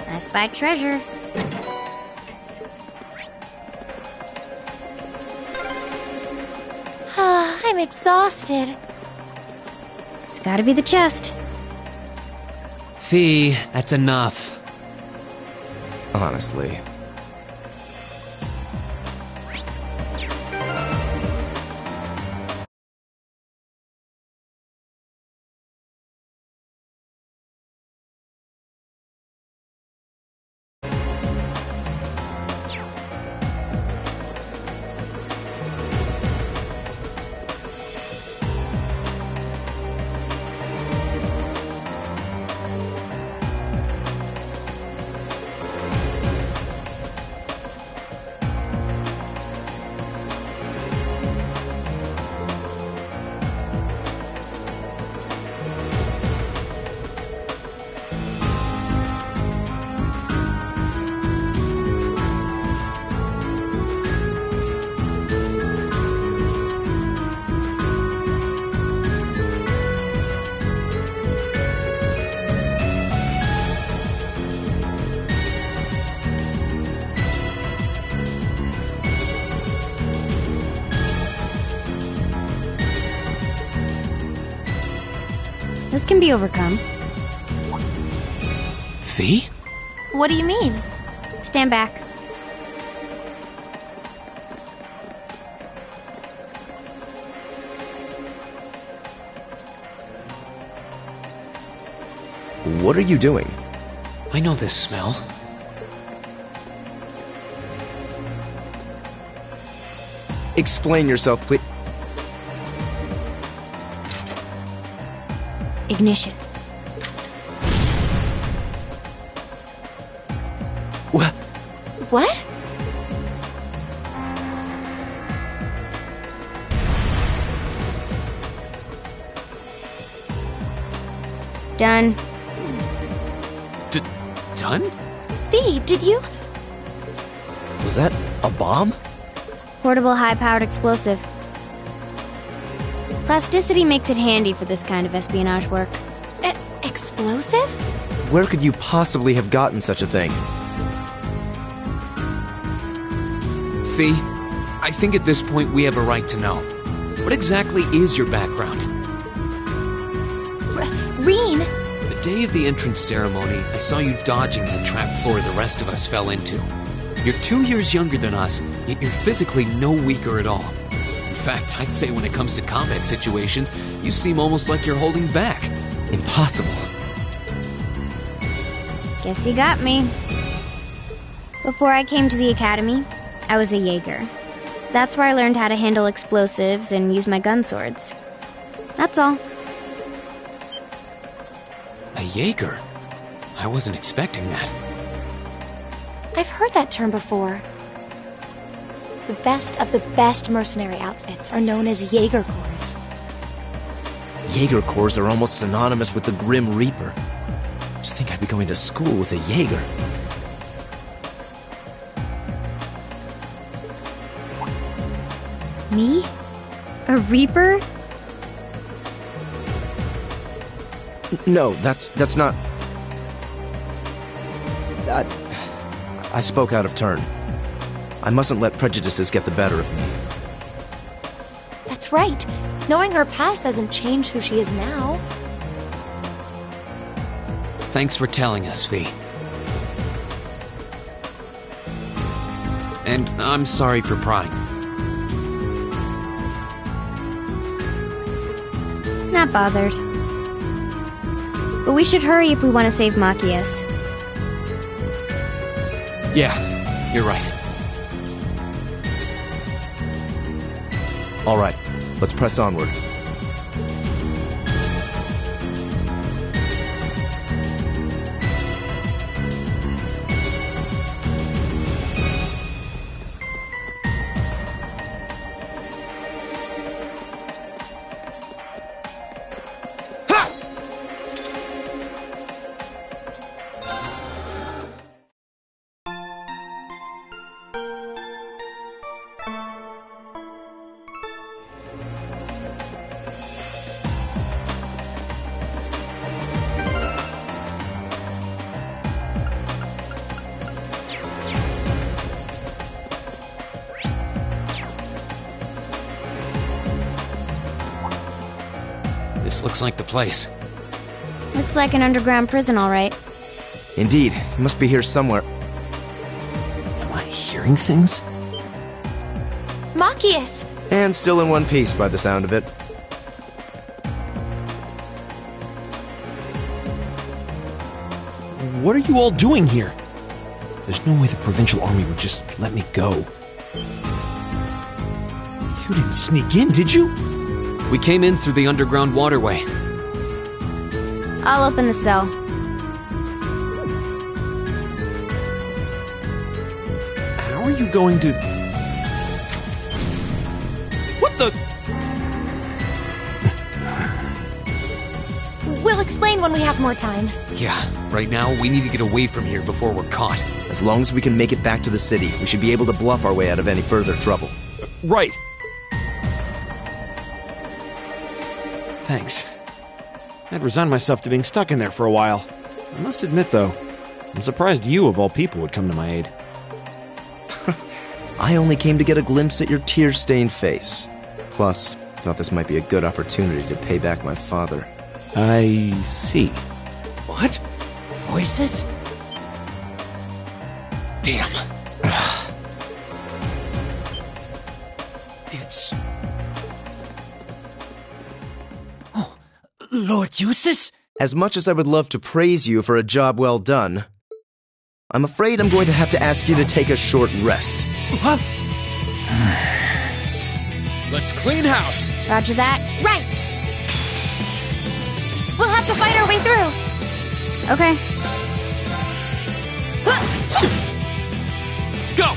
I spy treasure. I'm exhausted. It's gotta be the chest. Fee, that's enough. Honestly. This can be overcome. Fee? What do you mean? Stand back. What are you doing? I know this smell. Explain yourself, please. Ignition. What? Done. Done? Fee, did you? Was that a bomb? Portable high-powered explosive. Plasticity makes it handy for this kind of espionage work. Explosive? Where could you possibly have gotten such a thing? Fee, I think at this point we have a right to know. What exactly is your background? Reen? The day of the entrance ceremony, I saw you dodging that trap floor the rest of us fell into. You're 2 years younger than us, yet you're physically no weaker at all. In fact, I'd say when it comes to combat situations, you seem almost like you're holding back. Impossible. Guess you got me. Before I came to the academy, I was a Jaeger. That's where I learned how to handle explosives and use my gun swords. That's all. A Jaeger? I wasn't expecting that. I've heard that term before. The best of the best mercenary outfits are known as Jaeger Corps. Jaeger Corps are almost synonymous with the Grim Reaper. To think I'd be going to school with a Jaeger. Me? A Reaper? No, that's not... I spoke out of turn. I mustn't let prejudices get the better of me. That's right. Knowing her past doesn't change who she is now. Thanks for telling us, Fee. And I'm sorry for prying. Not bothered. But we should hurry if we want to save Machias. Yeah, you're right. All right, let's press onward. This looks like the place. Looks like an underground prison, all right. Indeed, he must be here somewhere. Am I hearing things? Machias! And still in one piece by the sound of it. What are you all doing here? There's no way the Provincial Army would just let me go. You didn't sneak in, did you? We came in through the underground waterway. I'll open the cell. How are you going to... What the... We'll explain when we have more time. Yeah, right now we need to get away from here before we're caught. As long as we can make it back to the city, we should be able to bluff our way out of any further trouble. Right. Thanks. I'd resigned myself to being stuck in there for a while. I must admit, though, I'm surprised you, of all people, would come to my aid. I only came to get a glimpse at your tear-stained face. Plus, I thought this might be a good opportunity to pay back my father. I see. What? Voices? Damn. It's... Oh, Lord Eustace? As much as I would love to praise you for a job well done, I'm afraid I'm going to have to ask you to take a short rest. Huh? Let's clean house. Roger that. Right! We'll have have to fight our way through. Okay. Go!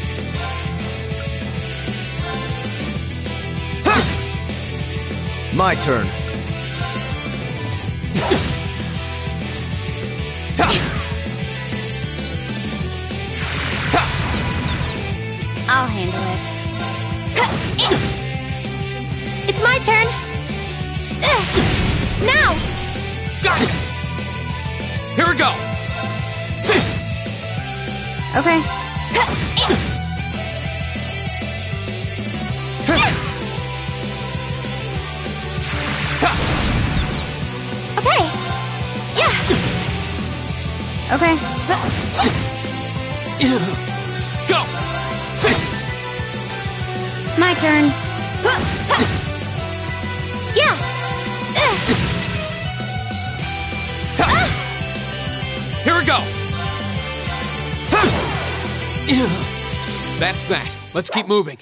My turn. I'll handle it. It's my turn. Now! Gotcha! Here we go! Okay. Okay. Yeah. Okay. Go! My turn. Yeah. Here we go! That's that. Let's keep moving.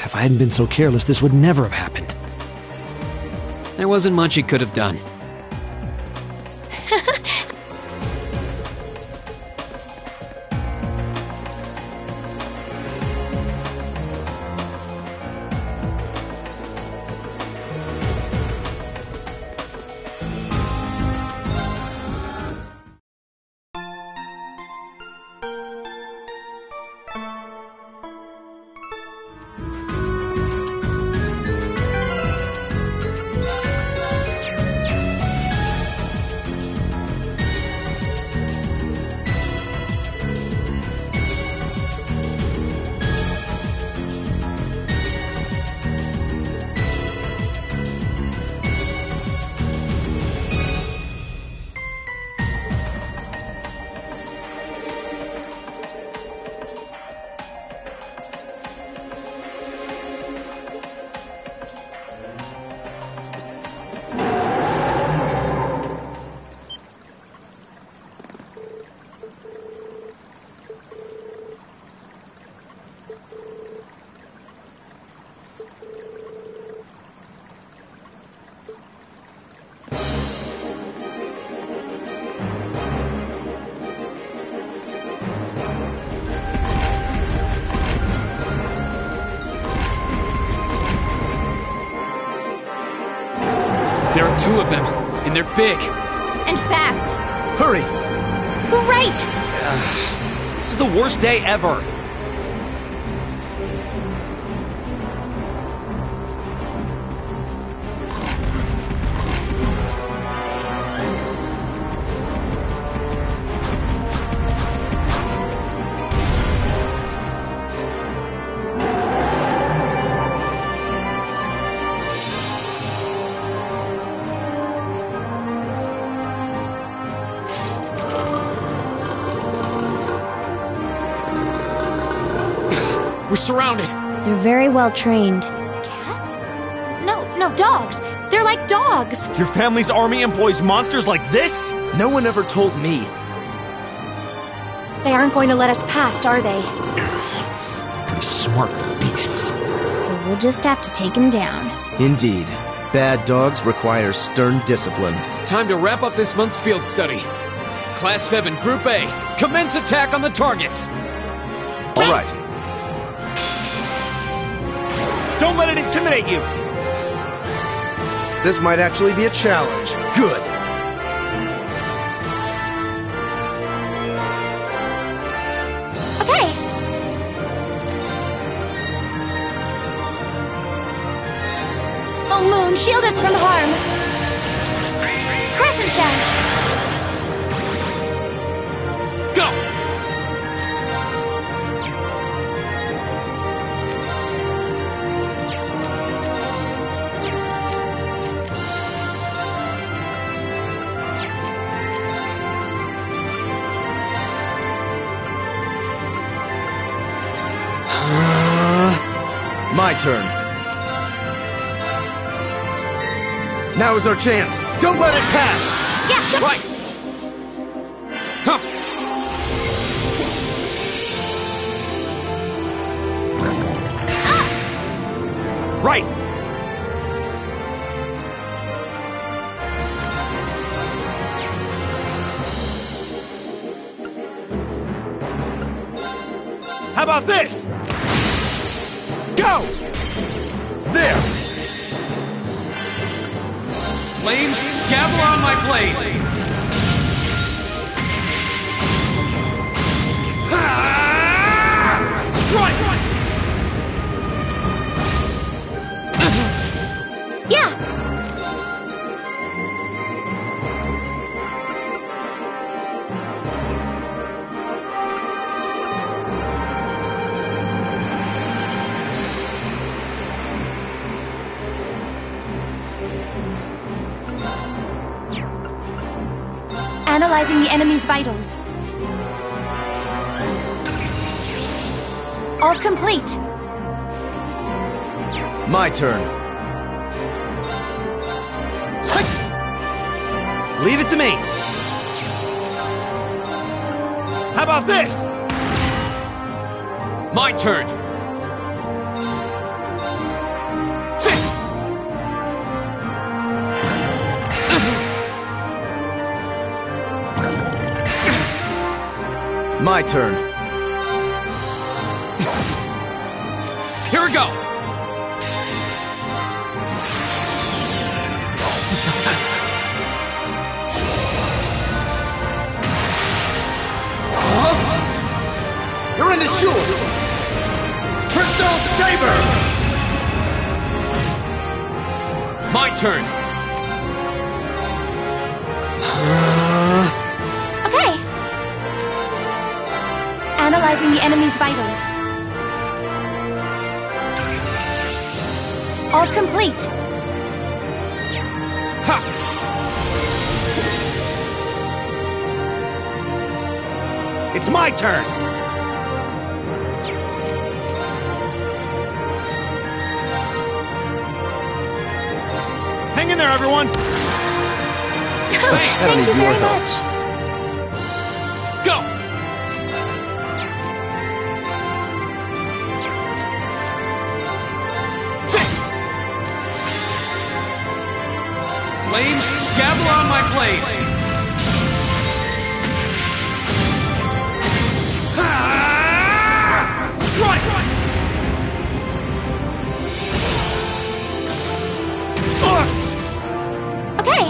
If I hadn't been so careless, this would never have happened. There wasn't much he could have done. There are two of them, and they're big. And fast. Hurry! Right! This is the worst day ever. We're surrounded. They're very well trained. Cats? No, dogs. They're like dogs. Your family's army employs monsters like this? No one ever told me. They aren't going to let us past, are they? Pretty smart for beasts. So we'll just have to take him down. Indeed. Bad dogs require stern discipline. Time to wrap up this month's field study. Class 7, Group A, commence attack on the targets. All right. Don't let it intimidate you! This might actually be a challenge. Good. Okay. Oh, Moon, shield us from harm. Crescent Shell. Go! My turn. Now is our chance. Don't let it pass! Yeah, Right! Huh! Right! How about this? Go! There! Flames, gather on my blade! Strike! yeah! Analyzing the enemy's vitals. All complete. My turn. Leave it to me. How about this? My turn! My turn. Here we go! You're in the shore! Crystal Saber! My turn! Okay. Analyzing the enemy's vitals. All complete. Ha! It's my turn. Hang in there, everyone. Thank you very much. Go! Flames, gather on my blade! Strike! Okay.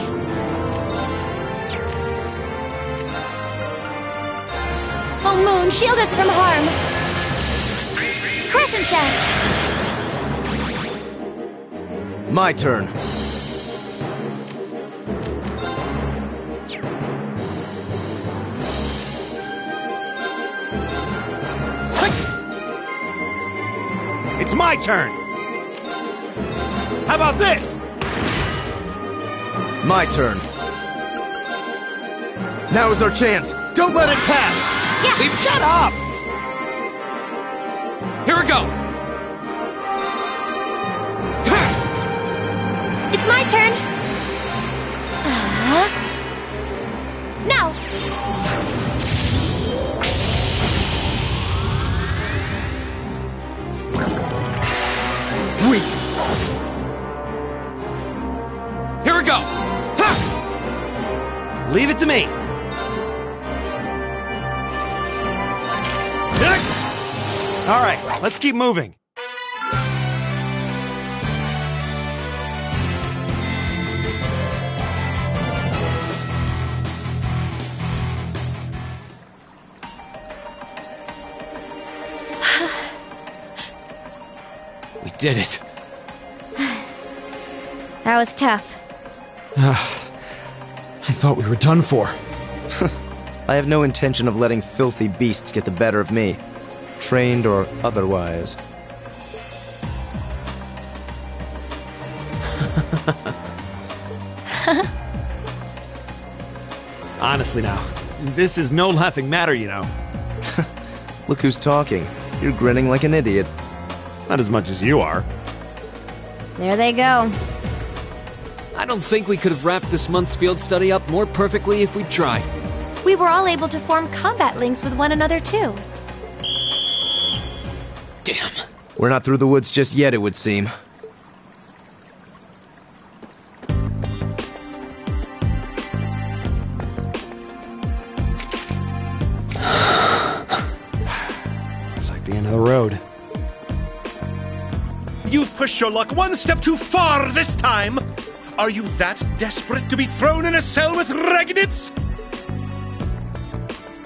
Oh, Moon, shield us from harm. Crescent Shaft. My turn. It's my turn. How about this? My turn. Now is our chance. Don't let it pass! Yeah. Shut up! Here we go! It's my turn. Now. Weak! Here we go! Ha! Leave it to me. All right, let's keep moving. We did it. That was tough. I thought we were done for. I have no intention of letting filthy beasts get the better of me, trained or otherwise. Honestly now, this is no laughing matter, you know. Look who's talking. You're grinning like an idiot. Not as much as you are. There they go. I don't think we could have wrapped this month's field study up more perfectly if we tried. We were all able to form combat links with one another, too. Damn. We're not through the woods just yet, it would seem. It's like the end of the road. You've pushed your luck one step too far this time! Are you that desperate to be thrown in a cell with Ragnitz?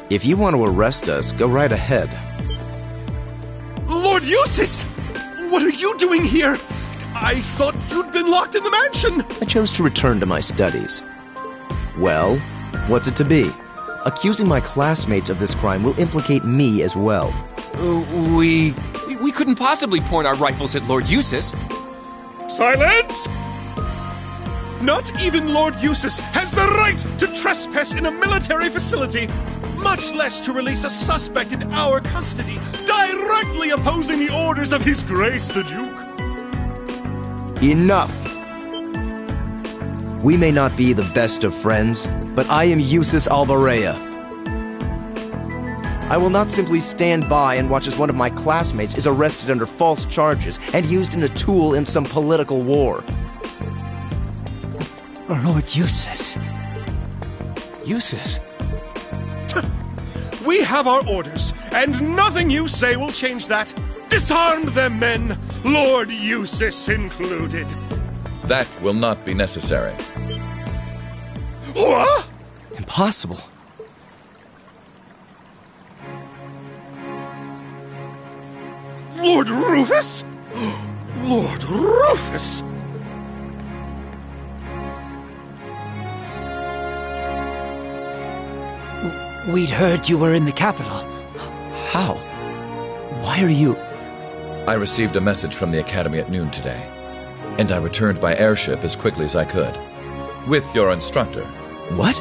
If you want to arrest us, go right ahead. Lord Eustace! What are you doing here? I thought you'd been locked in the mansion! I chose to return to my studies. Well, what's it to be? Accusing my classmates of this crime will implicate me as well. We couldn't possibly point our rifles at Lord Eustace. Silence! Not even Lord Eustace has the right to trespass in a military facility, much less to release a suspect in our custody, directly opposing the orders of His Grace the Duke. Enough! We may not be the best of friends, but I am Eustace Albarea. I will not simply stand by and watch as one of my classmates is arrested under false charges and used in a tool in some political war. Lord Eustace. Eustace? We have our orders, and nothing you say will change that. Disarm them, men, Lord Eustace included. That will not be necessary. What? Impossible. Lord Rufus? Lord Rufus! We'd heard you were in the capital. How? Why are you... I received a message from the Academy at noon today, and I returned by airship as quickly as I could. With your instructor. What?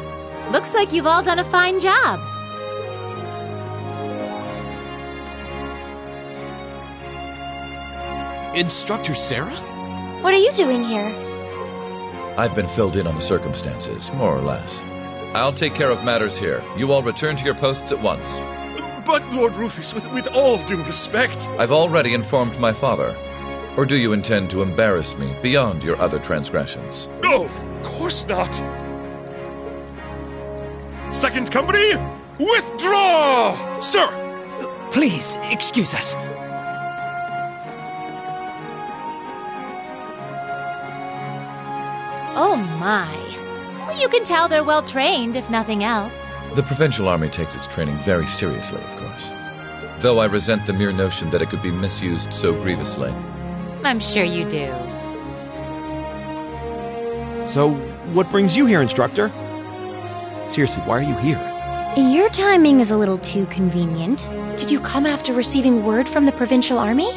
Looks like you've all done a fine job. Instructor Sarah? What are you doing here? I've been filled in on the circumstances, more or less. I'll take care of matters here. You all return to your posts at once. But, Lord Rufus, with all due respect... I've already informed my father. Or do you intend to embarrass me beyond your other transgressions? No, of course not. Second company, withdraw! Sir! Please, excuse us. Oh my. Well, you can tell they're well trained, if nothing else. The provincial army takes its training very seriously, of course. Though I resent the mere notion that it could be misused so grievously. I'm sure you do. So, what brings you here, Instructor? Seriously, why are you here? Your timing is a little too convenient. Did you come after receiving word from the provincial army?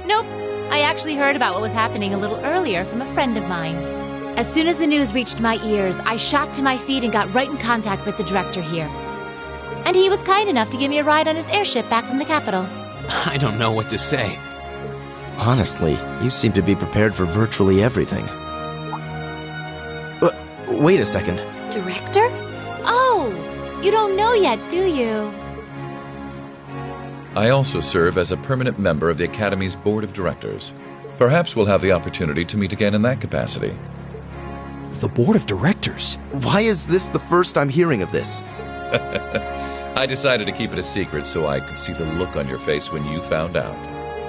Nope. I actually heard about what was happening a little earlier from a friend of mine. As soon as the news reached my ears, I shot to my feet and got right in contact with the director here. And he was kind enough to give me a ride on his airship back from the capital. I don't know what to say. Honestly, you seem to be prepared for virtually everything. Wait a second. Director? Oh, you don't know yet, do you? I also serve as a permanent member of the Academy's Board of Directors. Perhaps we'll have the opportunity to meet again in that capacity. The Board of Directors? Why is this the first I'm hearing of this? I decided to keep it a secret so I could see the look on your face when you found out.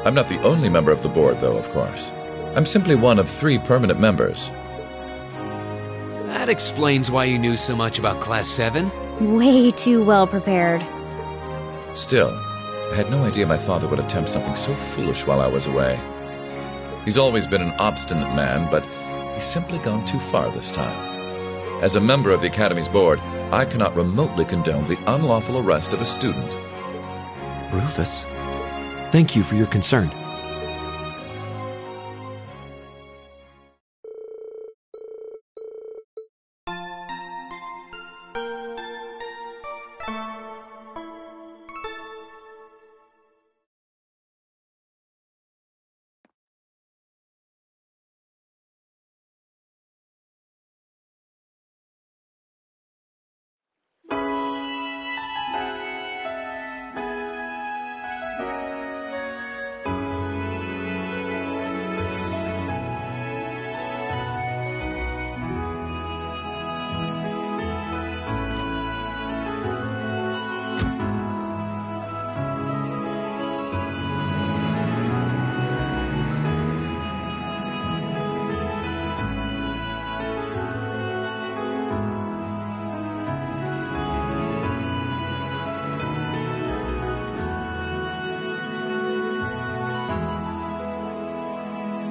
I'm not the only member of the board, though, of course. I'm simply one of 3 permanent members. That explains why you knew so much about Class 7. Way too well prepared. Still, I had no idea my father would attempt something so foolish while I was away. He's always been an obstinate man, but he's simply gone too far this time. As a member of the Academy's board, I cannot remotely condone the unlawful arrest of a student. Rufus, thank you for your concern.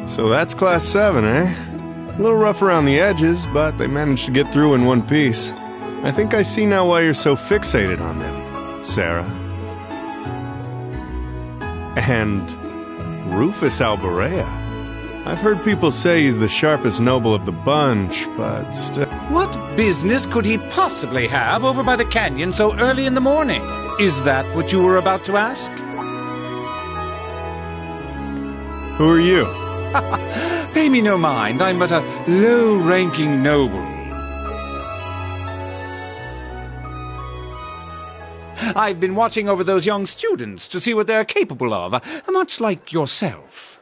So that's Class 7, eh? A little rough around the edges, but they managed to get through in one piece. I think I see now why you're so fixated on them, Sarah. And Rufus Alberea. I've heard people say he's the sharpest noble of the bunch, but still... What business could he possibly have over by the canyon so early in the morning? Is that what you were about to ask? Who are you? Pay me no mind, I'm but a low-ranking noble. I've been watching over those young students to see what they're capable of, much like yourself.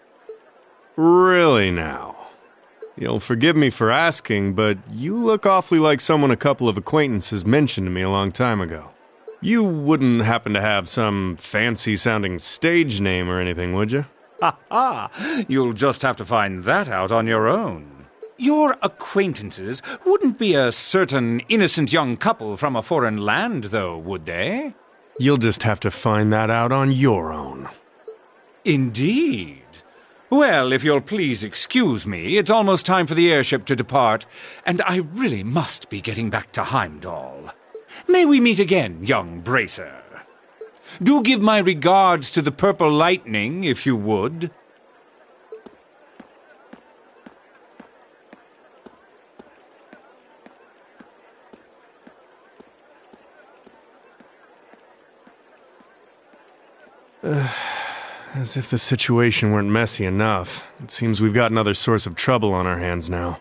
Really now? You'll forgive me for asking, but you look awfully like someone a couple of acquaintances mentioned to me a long time ago. You wouldn't happen to have some fancy-sounding stage name or anything, would you? Ha! You'll just have to find that out on your own. Your acquaintances wouldn't be a certain innocent young couple from a foreign land, though, would they? You'll just have to find that out on your own. Indeed. Well, if you'll please excuse me, it's almost time for the airship to depart, and I really must be getting back to Heimdall. May we meet again, young bracer. Do give my regards to the Purple Lightning, if you would. As if the situation weren't messy enough. It seems we've got another source of trouble on our hands now.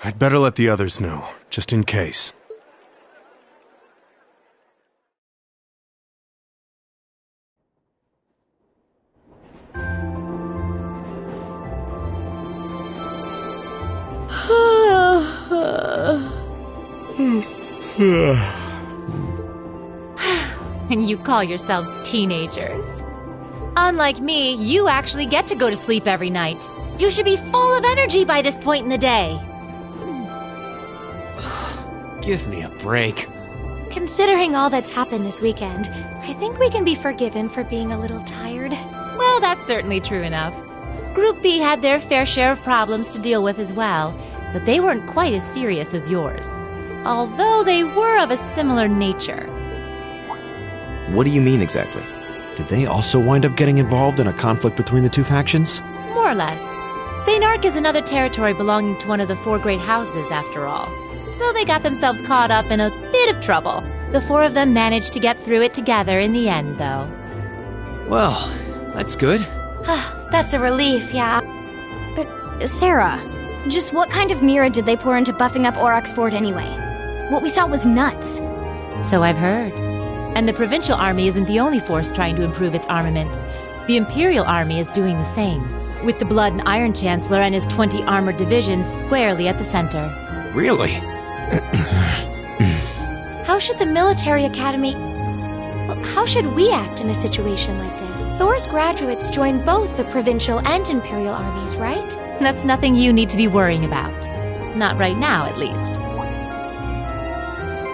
I'd better let the others know, just in case. And you call yourselves teenagers. Unlike me, you actually get to go to sleep every night. You should be full of energy by this point in the day. Give me a break. Considering all that's happened this weekend, I think we can be forgiven for being a little tired. Well, that's certainly true enough. Group B had their fair share of problems to deal with as well, but they weren't quite as serious as yours. Although they were of a similar nature. What do you mean exactly? Did they also wind up getting involved in a conflict between the two factions? More or less. St. Arc is another territory belonging to one of the four great houses, after all. So they got themselves caught up in a bit of trouble. The four of them managed to get through it together in the end, though. Well, that's good. That's a relief, yeah. But, Sarah, just what kind of mirror did they pour into buffing up Aurochs Fort anyway? What we saw was nuts. So I've heard. And the provincial army isn't the only force trying to improve its armaments. The Imperial Army is doing the same, with the Blood and Iron Chancellor and his 20 armored divisions squarely at the center. Really? How should the military academy... Well, how should we act in a situation like this? Thor's graduates join both the provincial and imperial armies, right? That's nothing you need to be worrying about. Not right now, at least.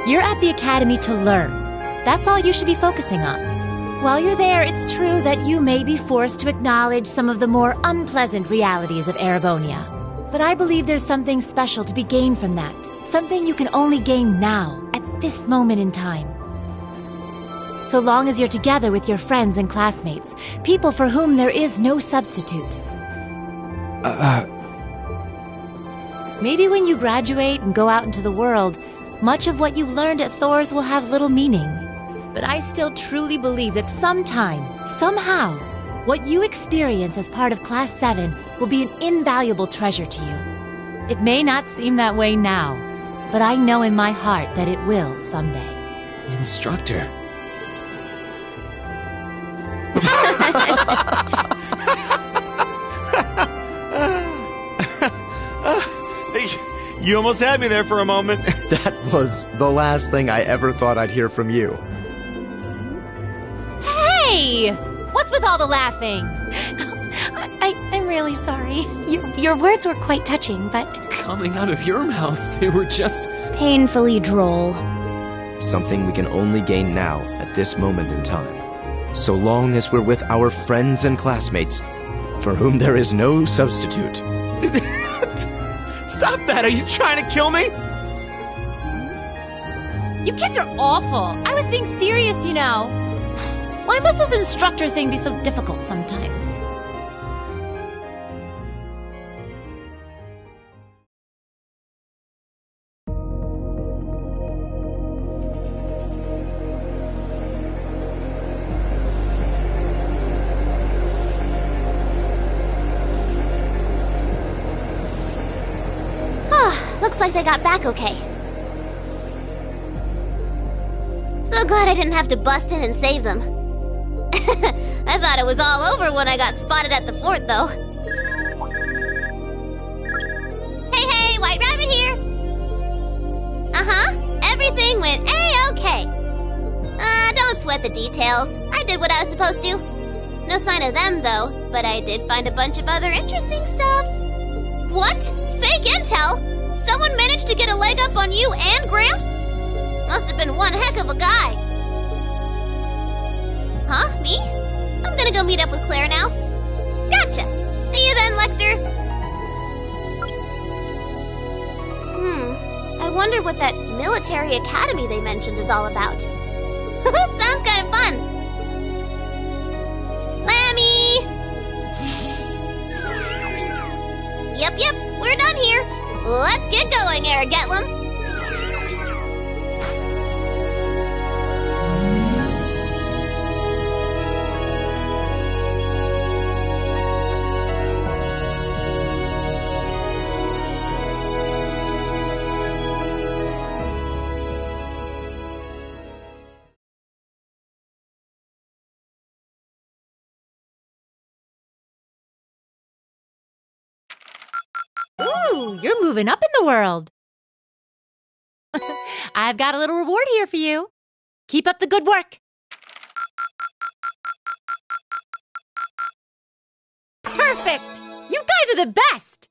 You're at the academy to learn. That's all you should be focusing on. While you're there, it's true that you may be forced to acknowledge some of the more unpleasant realities of Erebonia. But I believe there's something special to be gained from that. Something you can only gain now, at this moment in time. So long as you're together with your friends and classmates, people for whom there is no substitute. Maybe when you graduate and go out into the world, much of what you learned at Thor's will have little meaning. But I still truly believe that sometime, somehow, what you experience as part of Class 7 will be an invaluable treasure to you. It may not seem that way now, but I know in my heart that it will someday. Instructor. You almost had me there for a moment. That was the last thing I ever thought I'd hear from you. Hey! What's with all the laughing? I'm really sorry. Your words were quite touching, but... Coming out of your mouth, they were just... Painfully droll. Something we can only gain now, at this moment in time. So long as we're with our friends and classmates, for whom there is no substitute. Stop that! Are you trying to kill me? You kids are awful. I was being serious, you know. Why must this instructor thing be so difficult sometimes? Looks like they got back okay. So glad I didn't have to bust in and save them. I thought it was all over when I got spotted at the fort, though. Hey, White Rabbit here! Uh-huh, everything went A-okay. Don't sweat the details. I did what I was supposed to. No sign of them, though, but I did find a bunch of other interesting stuff. What? Fake intel? Someone managed to get a leg up on you and Gramps? Must have been one heck of a guy. Huh? Me? I'm gonna go meet up with Claire now. Gotcha. See you then, Lecter. I wonder what that military academy they mentioned is all about. Sounds kind of fun. Lammy! Yep, we're done here. Let's get going, Eric Getlum. Ooh, you're moving up in the world. I've got a little reward here for you. Keep up the good work. Perfect! You guys are the best!